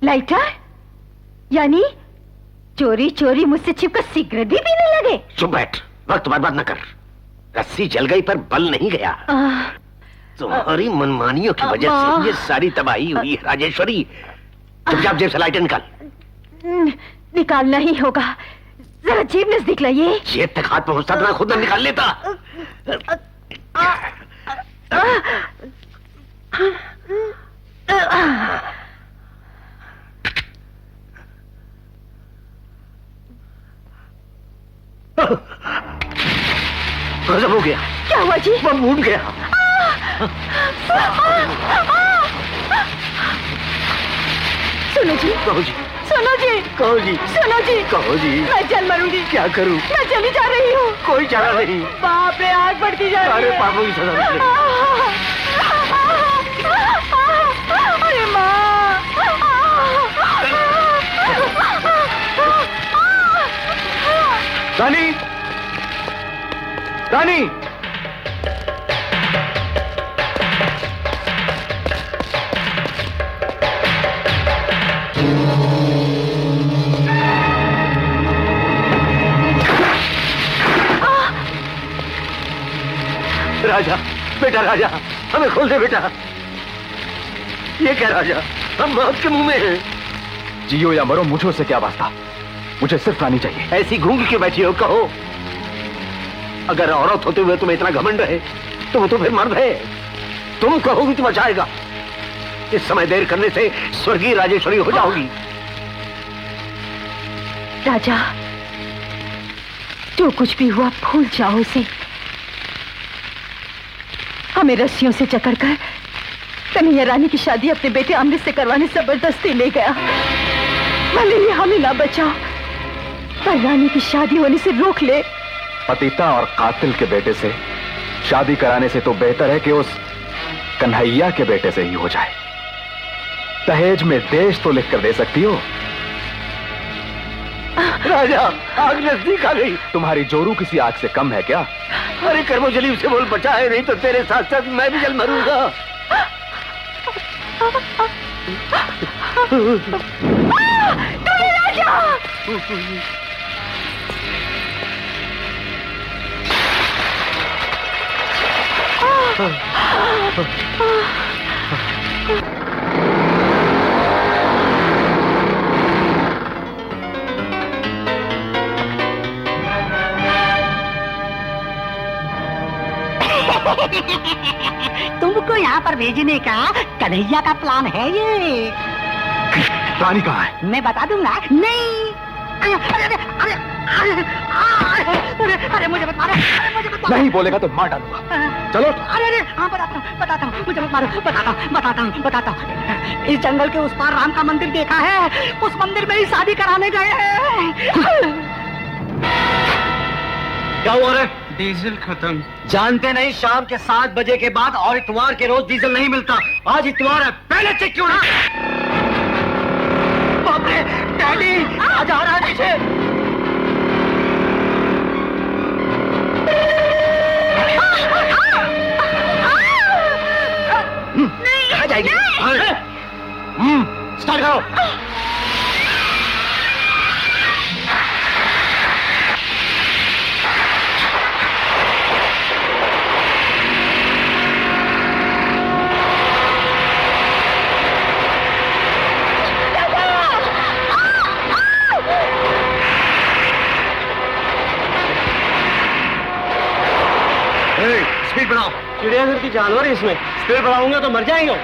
लाइटर? यानी चोरी चोरी मुझसे छिपकर सिगरेट भी पीने लगे? चुप बैठ, वक्त बर्बाद न कर। रस्सी जल गई पर बल नहीं गया। तुम्हारी मनमानियों की वजह से ये सारी तबाही हुई है राजेश्वरी। चुपचाप जेब से लाइटर निकाल। निकालना ही होगा, जरा जेब नजदीक लाइए। जेब तक हाथ पहुंचता तो मैं खुद न निकाल लेता। गजब हो गया। क्या हुआ जी? मैं भूल गया। सुनो जी, कहो जी, सुनो जी, कहो जी, सुनो जी, कहो जी। मैं चल मरूंगी। क्या करूं? मैं चली जा रही हूँ। कोई चारा नहीं। बाप रे, आग बढ़ती जा रही है। अरे पापों की सजा मिले। अरे माँ, रानी, रानी, राजा, बेटा राजा, हमें खोल दे बेटा। ये क्या राजा, हम मौत के मुंह में हैं। जियो या मरो, मुझे उससे क्या वास्ता। मुझे सिर्फ रानी चाहिए। ऐसी गूंग के बैठी हो, कहो। अगर औरत होते हुए तुम्हें इतना घमंड है तो वो तो फिर मर्द है। तुम कहोगी तो बचाएगा। इस समय देर करने से स्वर्गीय राजेश्वरी हो जाओगी। राजा, जो कुछ भी हुआ भूल जाओ उसे। हमें रस्सियों से जकड़कर कन्हैया रानी की शादी अपने बेटे अमृत से करवाने जबरदस्ती ले गया। भले ही हमें ना बचाओ, पर रानी की शादी होने से रोक ले। पतिता और कातिल के बेटे से शादी कराने से तो बेहतर है कि उस कन्हैया के बेटे से ही हो जाए। दहेज में देश तो लिख कर दे सकती हो। राजा, आग नजदीक आ गई। तुम्हारी जोरू किसी आग से कम है क्या? अरे कर्मजली से बोल, बचा है, नहीं तो तेरे साथ साथ मैं भी जल मरूंगा। राजा! तुमको यहाँ पर भेजने का कन्हैया का प्लान है ये। रानी कहाँ है? मैं बता दूंगा। नहीं, अरे अरे अरे अरे अरे मुझे मत मारो, मुझे मत मारो। नहीं बोलेगा तो मार डालूंगा। चलो। अरे अरे हाँ, बताता हूँ, मुझे मत मारो, बताता हूँ। इस जंगल के उस पार राम का मंदिर देखा है, उस मंदिर में ही शादी कराने गए हैं। क्या हुआ रे? डीजल खत्म। जानते नहीं, शाम के 7 बजे के बाद और इतवार के रोज डीजल नहीं मिलता। आज इतवार है, पहले चेक क्यों ना? बाप रे, डैडी आज आ रहा है पीछे। आ जाएगी। स्टार्ट करो। स्पीड बढ़ाओ। चिड़ियाघर की जानवर है इसमें, स्पीड बढ़ाऊंगा तो मर जाएंगे।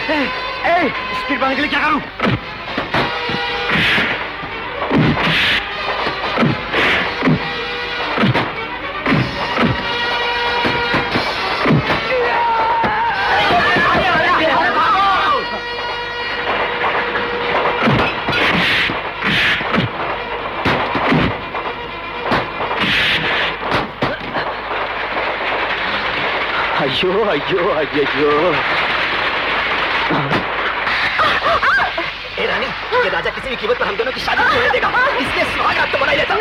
स्पीड बढ़ाने के लिए क्या करूं? अयो अयो अयो। ए रानी, ये राजा किसी भी कीमत पर हम दोनों की शादी नहीं होने देगा। इसलिए सुहाग रात तो बना ही लेता।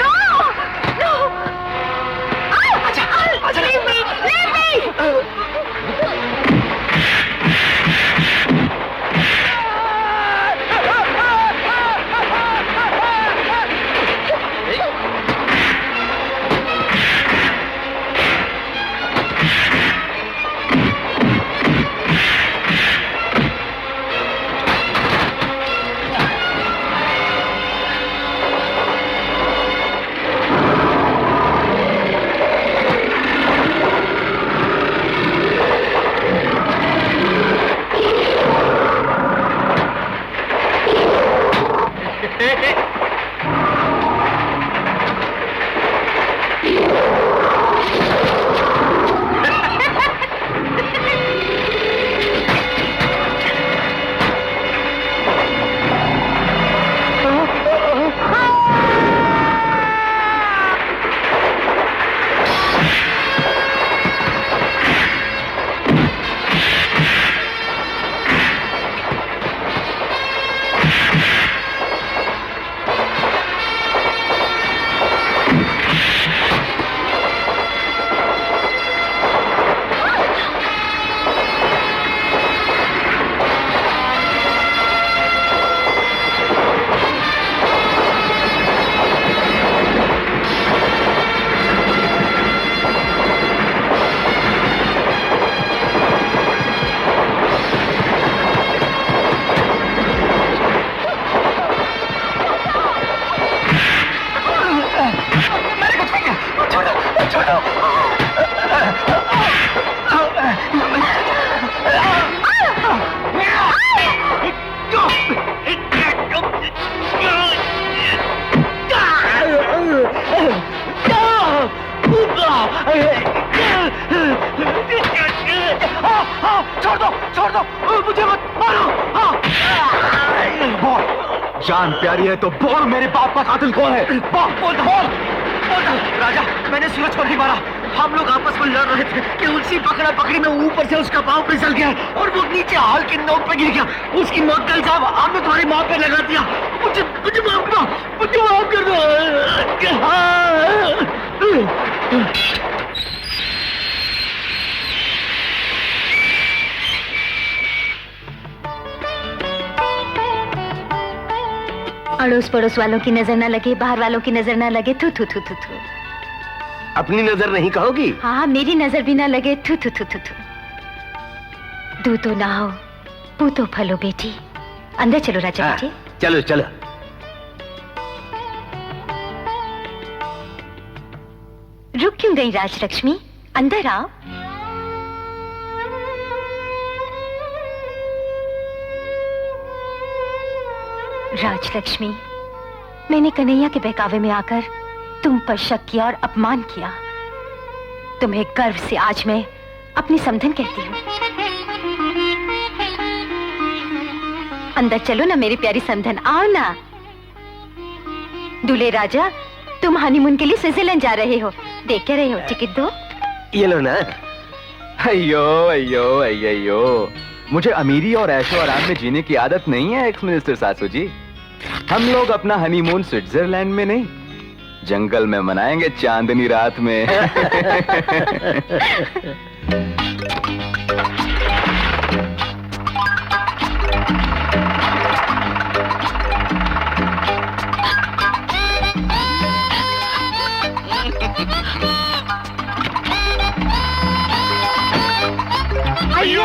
आजा, आजा। छोड़ दो, मुझे मत मारो। बोल, जान प्यारी है तो बोल, मेरे बाप का कातिल कौन है? बोल। राजा, मैंने सूरज को नहीं मारा। हम लोग आपस में लड़ रहे थे कि उसी पकड़ा पकड़ी में ऊपर से उसका पांव फिसल गया और वो नीचे हाल के नोक पे गिर गया। उसकी मौत कल साहब आपने तुम्हारी माँ पे लगा दिया। मुझे माफ कर दो। अड़ोस पड़ोस वालों की नजर ना लगे, बाहर वालों की नजर ना लगे। थू थू थू थू थू। अपनी नजर नहीं कहोगी? हाँ, मेरी नजर भी ना लगे। थू थू थू थू थू। दूध तो ना हो, पू तो फलो बेटी। अंदर चलो राजा बेटे। चलो चलो। रुक क्यों गई राजलक्ष्मी? अंदर आओ। राजलक्ष्मी, मैंने कन्हैया के बहकावे में आकर तुम पर शक किया और अपमान किया। तुम्हें गर्व से आज मैं अपनी समधन कहती हूँ। अंदर चलो ना मेरी प्यारी समधन, आओ ना। दूल्हे राजा, तुम हनीमून के लिए स्विट्जरलैंड जा रहे हो। देख क्या रहे हो? टिकट दो। ये लो ना। अयो, मुझे अमीरी और ऐशो आराम में जीने की आदत नहीं है एक्स मिनिस्टर सासू जी। हम लोग अपना हनीमून स्विट्जरलैंड में नहीं, जंगल में मनाएंगे चांदनी रात में। अयो।